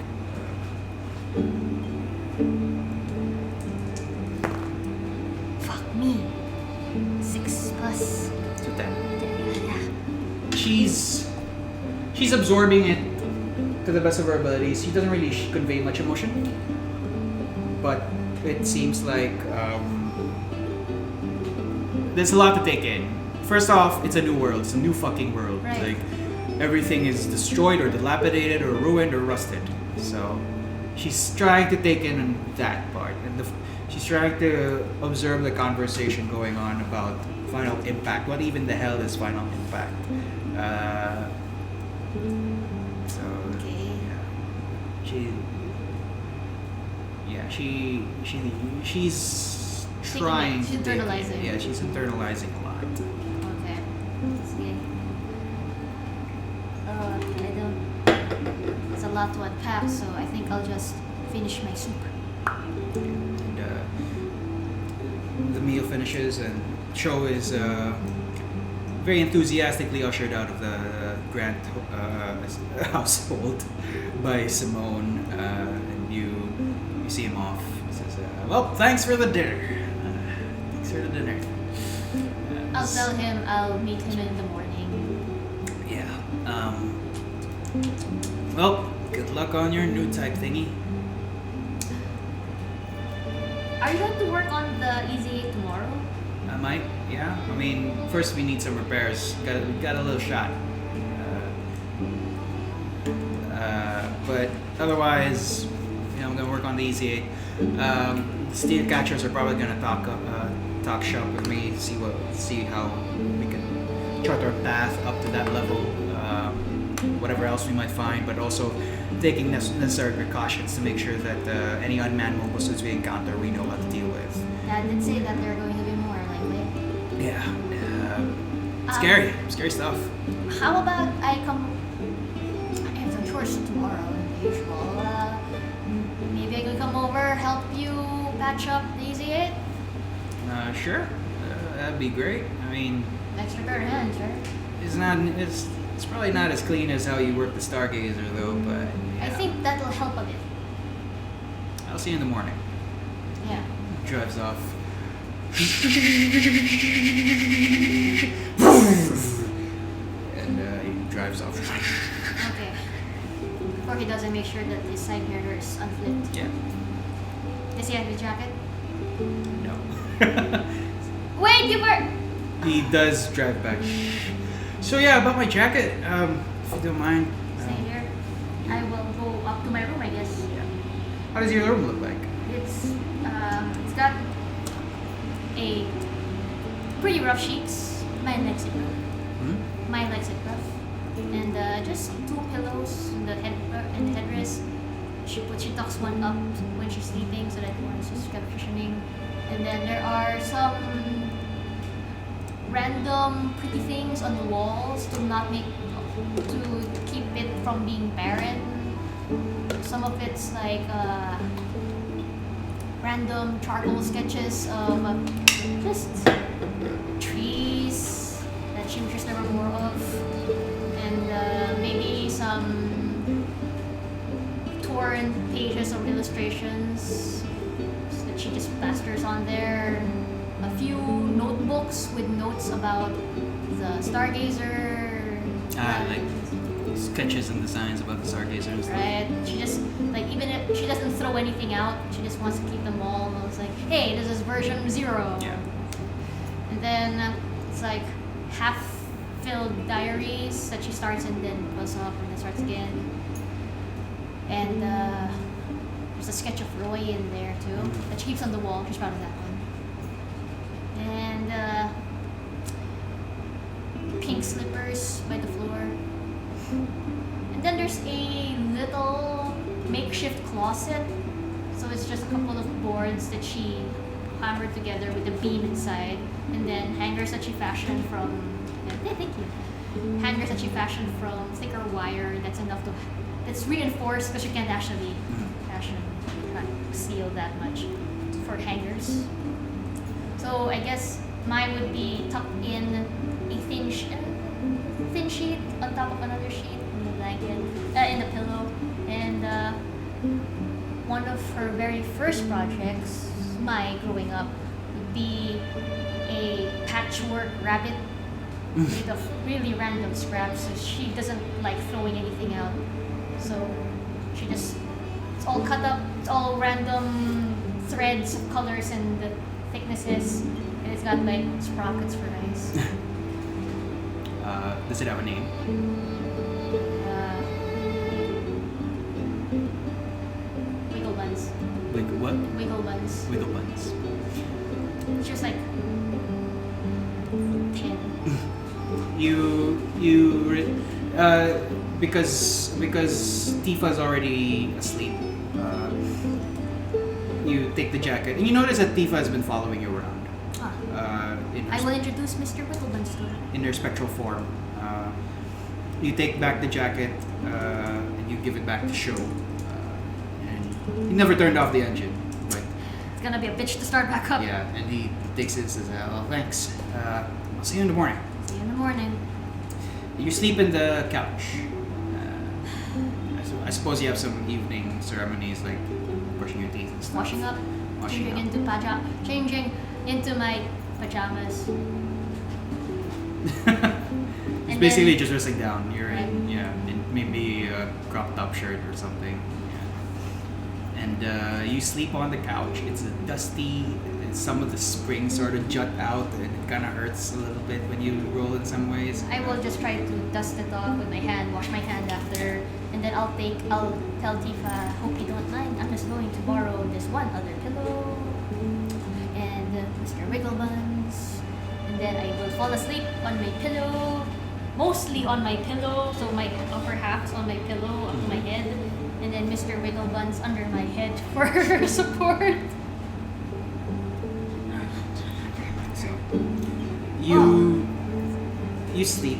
Fuck me. 6 plus To 10. 10. Yeah. She's absorbing it to the best of her abilities. She doesn't really convey much emotion, but it seems like there's a lot to take in. First off, it's a new world. It's a new fucking world. Right. Like everything is destroyed or dilapidated or ruined or rusted. So she's trying to take in that part, and she's trying to observe the conversation going on about final impact. What even the hell is final impact? Okay. She's trying she's to take internalizing. it. Yeah, she's internalizing a lot. Okay. See. I don't. It's a lot to unpack, so I think I'll just finish my soup. And the meal finishes, and Cho is very enthusiastically ushered out of the Grant household by Simone, and you see him off. He says, "Well, thanks for the dinner. Thanks for the dinner." I'll tell him I'll meet him in the morning. Yeah. Well, good luck on your Newtype thingy. Are you going to work on the Easy 8 tomorrow? I might. Yeah. I mean, first we need some repairs. Got a little shot. But otherwise, I'm gonna work on the EZA. Steel catchers are probably gonna talk shop with me, see how we can chart our path up to that level. Whatever else we might find, but also taking necessary precautions to make sure that any unmanned mobile suits we encounter, we know how to deal with. Dad did say that there are going to be more, likely. Yeah, scary stuff. How about I have some chores tomorrow, as usual. Maybe I could come over, help you patch up the EZ8? Sure. That'd be great. I mean, Extra pair of hands, right? It's probably not as clean as how you work the Stargazer, though. But yeah. I think that'll help a bit. I'll see you in the morning. Yeah. Drives off. And he drives off. Okay. Before he does, I make sure that his side mirror is unflipped. Yeah. Does he have his jacket? No. Wait, you were. He does drive back. So yeah, about my jacket, if you don't mind. Stay here. I will go up to my room, I guess. Yeah. How does your room look like? It's got a pretty rough sheets. Mine likes it rough. Mine likes it rough. And just 2 pillows in the headrest. She tucks one up when she's sleeping so that one is just kind of cushioning. And then there are some random pretty things on the walls to keep it from being barren. Some of it's like random charcoal sketches of just trees that she wishes there were more of, and maybe some torn pages of illustrations that she just plasters on there. A few notebooks with notes about the Stargazer. Like sketches and designs about the Stargazer and stuff. Right. She just even if she doesn't throw anything out, she just wants to keep them all. And it's like, hey, this is version 0. Yeah. And then it's like half-filled diaries that she starts and then goes up and then starts again. And there's a sketch of Roy in there too that she keeps on the wall. She's proud of that one. And pink slippers by the floor. And then there's a little makeshift closet. So it's just a couple of boards that she hammered together with a beam inside. And then hangers that she fashioned from... Yeah, thank you. Hangers that she fashioned from thicker wire that's reinforced because you can't actually seal that much for hangers. So I guess mine would be tucked in a thin sheet on top of another sheet in the blanket, in the pillow. And one of her very first projects, growing up, would be a patchwork rabbit made of really random scraps. So she doesn't like throwing anything out. So it's all cut up, it's all random threads of colors and the thicknesses, and it's got like sprockets for eyes. Does it have a name? Wiggle buns. What? Wiggle buns. Wiggle buns. It's just like 10. Because Tifa's already asleep. You take the jacket, and you notice that Tifa has been following you around. I will introduce Mr. Wigglebuns to her. In their spectral form. You take back the jacket and you give it back to Sho. And he never turned off the engine, but It's gonna be a bitch to start back up. yeah, and he takes it and says, "Well, thanks. I'll see you in the morning." See you in the morning. You sleep in the couch. I suppose you have some evening ceremonies like brushing your teeth and stuff. Washing up, changing into my pajamas. It's And basically then- just resting down. You're Right. in maybe a crop top shirt or something. Yeah. And you sleep on the couch. It's dusty. And some of the springs sort of jut out, and it kind of hurts a little bit when you roll in some ways. I will just try to dust it off with my hand, wash my hand after, and And then I'll tell Tifa, hope you don't mind, I'm just going to borrow this one other pillow and Mr. Wigglebuns. And then I will fall asleep on my pillow, mostly on my pillow, so my upper half's on my pillow, up to my head, and then Mr. Wigglebuns under my head for support. You sleep.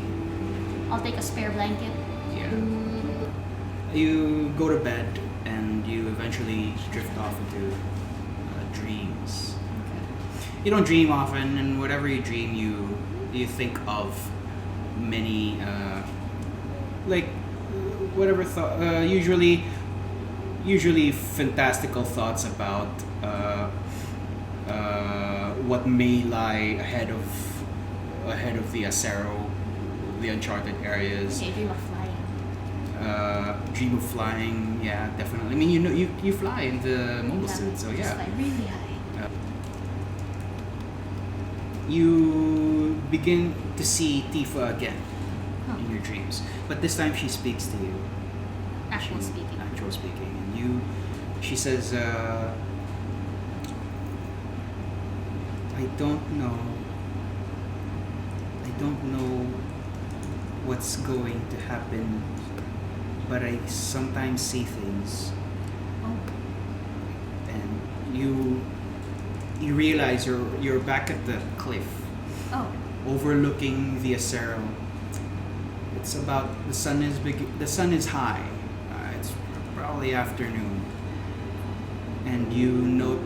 I'll take a spare blanket. Yeah. You go to bed and you eventually drift off into dreams. You don't dream often, and whatever you dream, you think of many like whatever thought. Usually fantastical thoughts about what may lie ahead of the Acero, the uncharted areas. Okay, dream of flying. Dream of flying, yeah, definitely. I mean, you fly in the mobile suit, so Just yeah. fly really high. You begin to see Tifa again in your dreams, but this time she speaks to you. Actual speaking. Actual speaking, and she says, I don't know what's going to happen, but I sometimes see things. Oh. And you realize you're back at the cliff, overlooking the Acero. It's about the sun is high. It's probably afternoon, and you note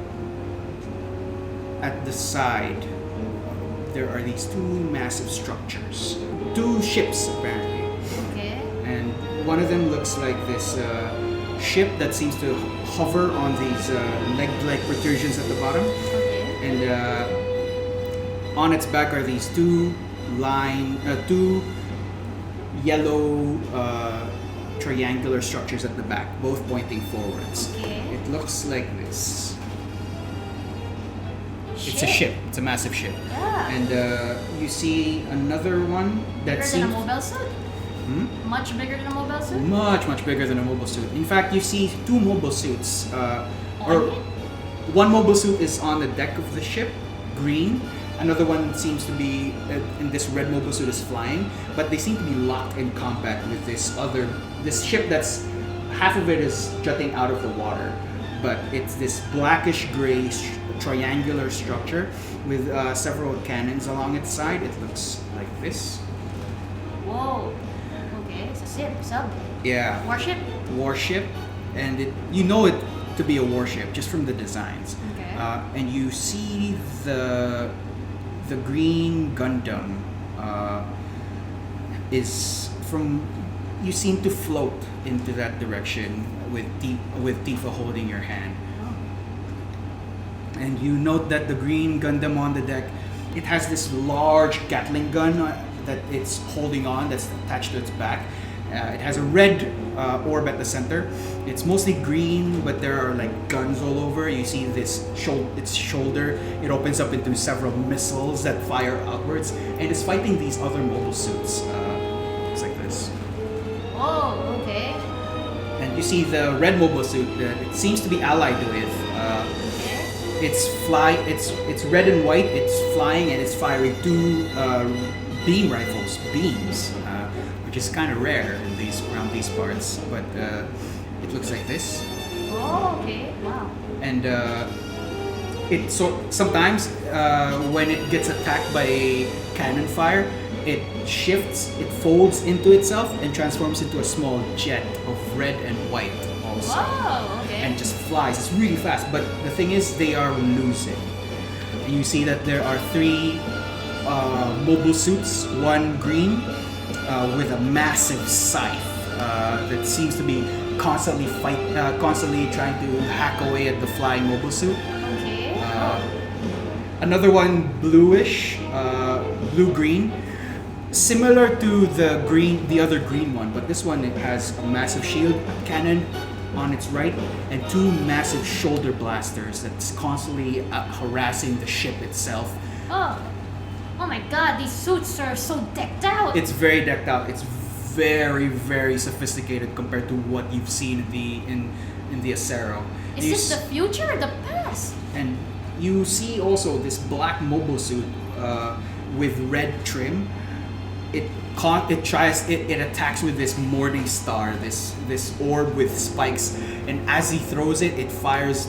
at the side there are these two massive structures, two ships apparently. Okay. And one of them looks like this ship that seems to hover on these leg-like protrusions at the bottom. Okay. And on its back are these two yellow triangular structures at the back, both pointing forwards. Okay. It looks like this. It's a ship. It's a massive ship. Yeah. And you see another one that Bigger seems... than a mobile suit? Much bigger than a mobile suit? Much bigger than a mobile suit. In fact, you see two mobile suits. One mobile suit is on the deck of the ship, green. Another one seems to be, in this red mobile suit is flying. But they seem to be locked in combat with this ship that's, half of it is jutting out of the water. But it's this blackish gray triangular structure with several cannons along its side. It looks like this. Whoa. Okay, it's a sub. Yeah. Warship, and you know it to be a warship just from the designs. Okay. And you see the green Gundam is from. You seem to float into that direction with Tifa holding your hand. Oh. And you note that the green Gundam on the deck, it has this large Gatling gun that it's holding on, that's attached to its back. It has a red orb at the center. It's mostly green, but there are like guns all over. You see its shoulder. It opens up into several missiles that fire outwards, and it's fighting these other mobile suits. Looks like this. Oh, okay. And you see the red mobile suit that it seems to be allied with. It's red and white. It's flying and it's firing two beam rifles, beams, which is kind of rare in around these parts. But it looks like this. Oh, okay. Wow. And sometimes when it gets attacked by cannon fire, it shifts, it folds into itself and transforms into a small jet of red and white also. Whoa, okay. And just flies. It's really fast. But the thing is, they are losing. And you see that there are three mobile suits, one green with a massive scythe that seems to be constantly trying to hack away at the flying mobile suit. Okay. Another one bluish, blue-green, similar to the other green one, but this one it has a massive shield cannon on its right and two massive shoulder blasters that's constantly harassing the ship itself. Oh my god, these suits are so decked out. It's very decked out. It's very, very sophisticated compared to what you've seen in the Acero. Is this the future or the past? And you see also this black mobile suit with red trim. It attacks with this morning star, this orb with spikes, and as he throws it, it fires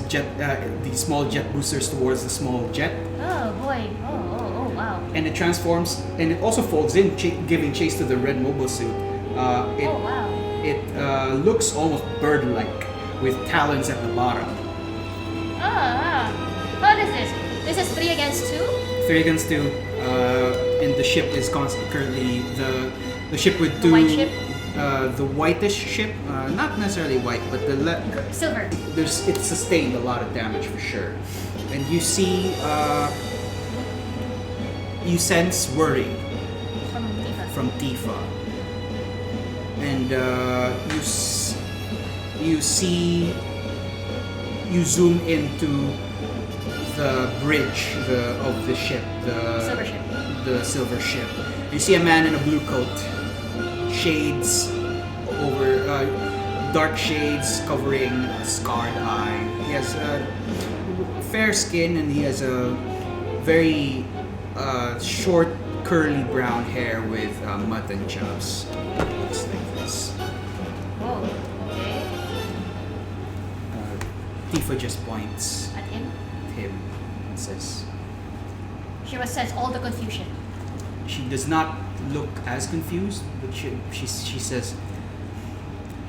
these small jet boosters towards the small jet. Oh boy! Oh wow! And it transforms, and it also folds in, giving chase to the red mobile suit. Oh wow! It looks almost bird-like with talons at the bottom. What is this? This is 3 against 2? 3 against 2. And the ship is currently the ship with two. The white ship? The whitish ship, not necessarily white, but Silver. It sustained a lot of damage for sure. And you see, you sense worry from Tifa. And you zoom into the bridge of the ship, Silver ship. The silver ship. You see a man in a blue coat, shades over, dark shades covering a scarred eye. He has fair skin and he has a very short, curly brown hair with mutton chops. Looks like this. Whoa. Okay. Tifa just points At him. at him and says, She was sense all the confusion. she does not look as confused, but she says,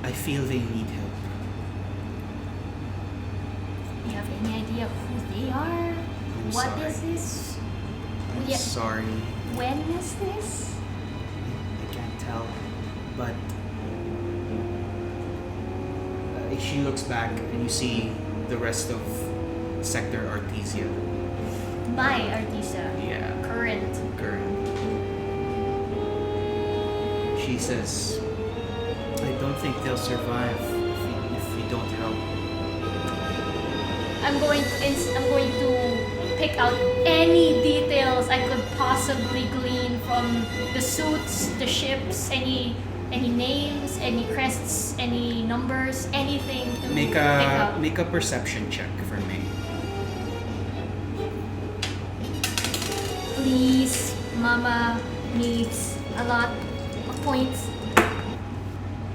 I feel they need help. Do you have any idea who they are? What sorry. is this? I'm Yeah. sorry. When is this? I can't tell, but she looks back and you see the rest of Sector Artesia. My Artesia. Yeah. Current. She says, I don't think they'll survive if we don't help. I'm going to pick out any details I could possibly glean from the suits, the ships, any names, any crests, any numbers, anything to Make pick up. a perception check for me. Please, Mama needs a lot of points.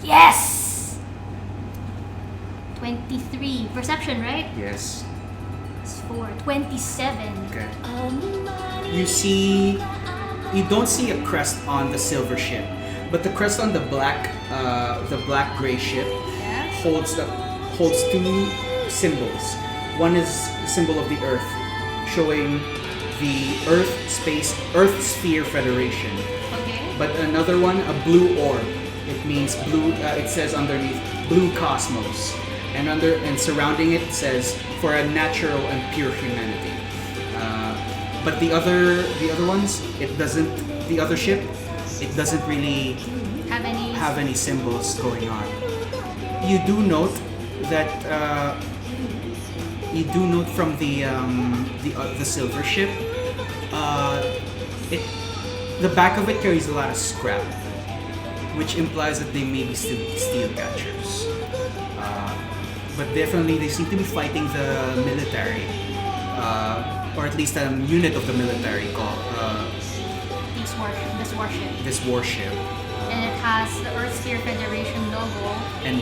Yes! 23. Perception, right? Yes. It's 4. 27. Okay. You don't see a crest on the silver ship, but the crest on the black gray ship Yeah. holds two symbols. One is the symbol of the Earth, showing the Earth Sphere Federation. Okay. But another one, a blue orb. It means blue. It says underneath blue cosmos, and surrounding it says for a natural and pure humanity. But the other ones, it doesn't. The other ship, it doesn't really Have any any symbols going on. You do note that from the silver ship, the back of it carries a lot of scrap, which implies that they may be steel catchers. But definitely they seem to be fighting the military, or at least a unit of the military called this warship. And it has the Earth Sphere Federation logo. and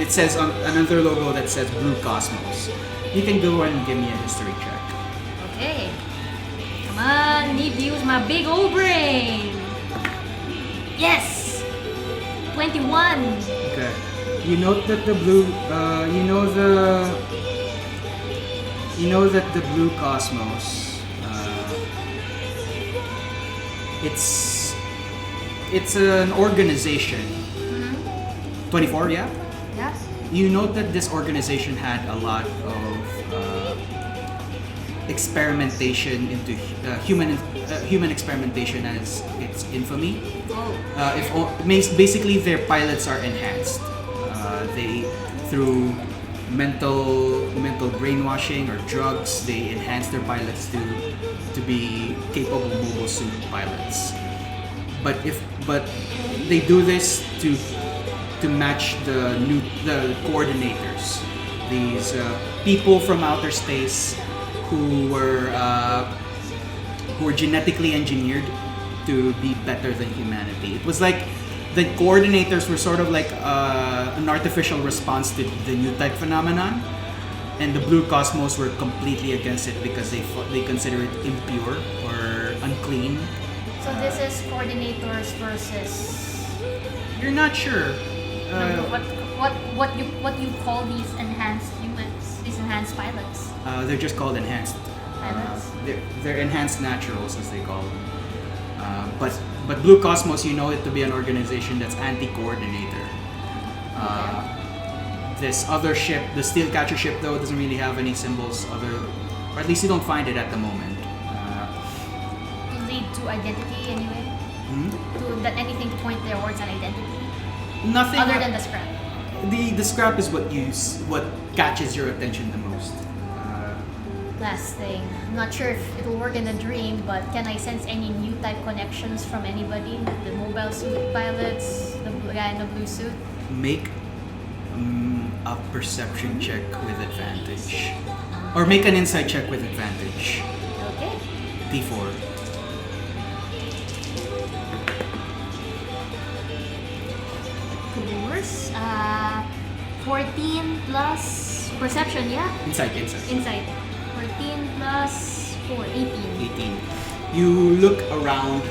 it says on another logo that says Blue Cosmos. You can go and give me a history check. Okay. Come on, need to use my big old brain. Yes! 21. Okay. You note that the blue, that the Blue Cosmos, it's an organization. Mm-hmm. 24, yeah? Yeah. You note that this organization had a lot of experimentation into human experimentation as its infamy. Basically their pilots are enhanced. They through mental brainwashing or drugs, they enhance their pilots to be capable mobile suit pilots. but they do this to match the coordinators, these people from outer space who were genetically engineered to be better than humanity. It was like the coordinators were sort of like an artificial response to the Newtype phenomenon, and the Blue Cosmos were completely against it because they consider it impure or unclean. So this is coordinators versus. You're not sure. What you call these enhanced humans? These enhanced pilots. They're just called enhanced. Pilots. They're enhanced naturals, as they call them. But Blue Cosmos, you know it to be an organization that's anti-coordinator. This other ship, the Steelcatcher ship, though, doesn't really have any symbols or at least you don't find it at the moment. To lead to identity, anyway. To that anything to point towards an identity. Nothing other than the scrap. The scrap is what catches your attention the most. Last thing, I'm not sure if it'll work in a dream, but can I sense any new type connections from anybody? The mobile suit pilots, the guy in the blue suit? Make a perception check with advantage. Or make an insight check with advantage. Okay. D4. Could be worse. 14 plus perception, yeah? Insight. Insight. 14 plus 4, 18. 18. You look around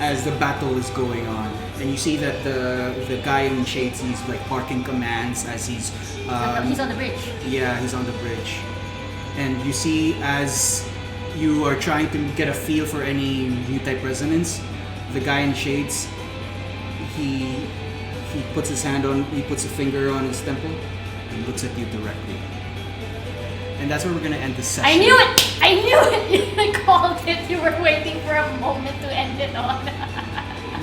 as the battle is going on, and you see that the guy in shades, he's like barking commands as he's He's on the bridge. Yeah, he's on the bridge. And you see as you are trying to get a feel for any new type resonance, the guy in shades, he puts a finger on his temple and looks at you directly. And that's where we're gonna end the session. I knew it! I called it. You were waiting for a moment to end it on.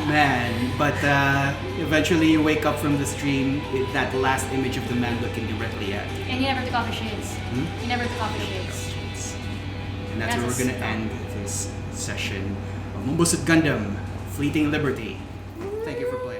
Man, but eventually you wake up from the stream with that last image of the man looking directly at you. And you never took off your shades. You never took off your shades. And that's where we're gonna end this session of Mobile Suit Gundam Fleeting Liberty. Thank you for playing.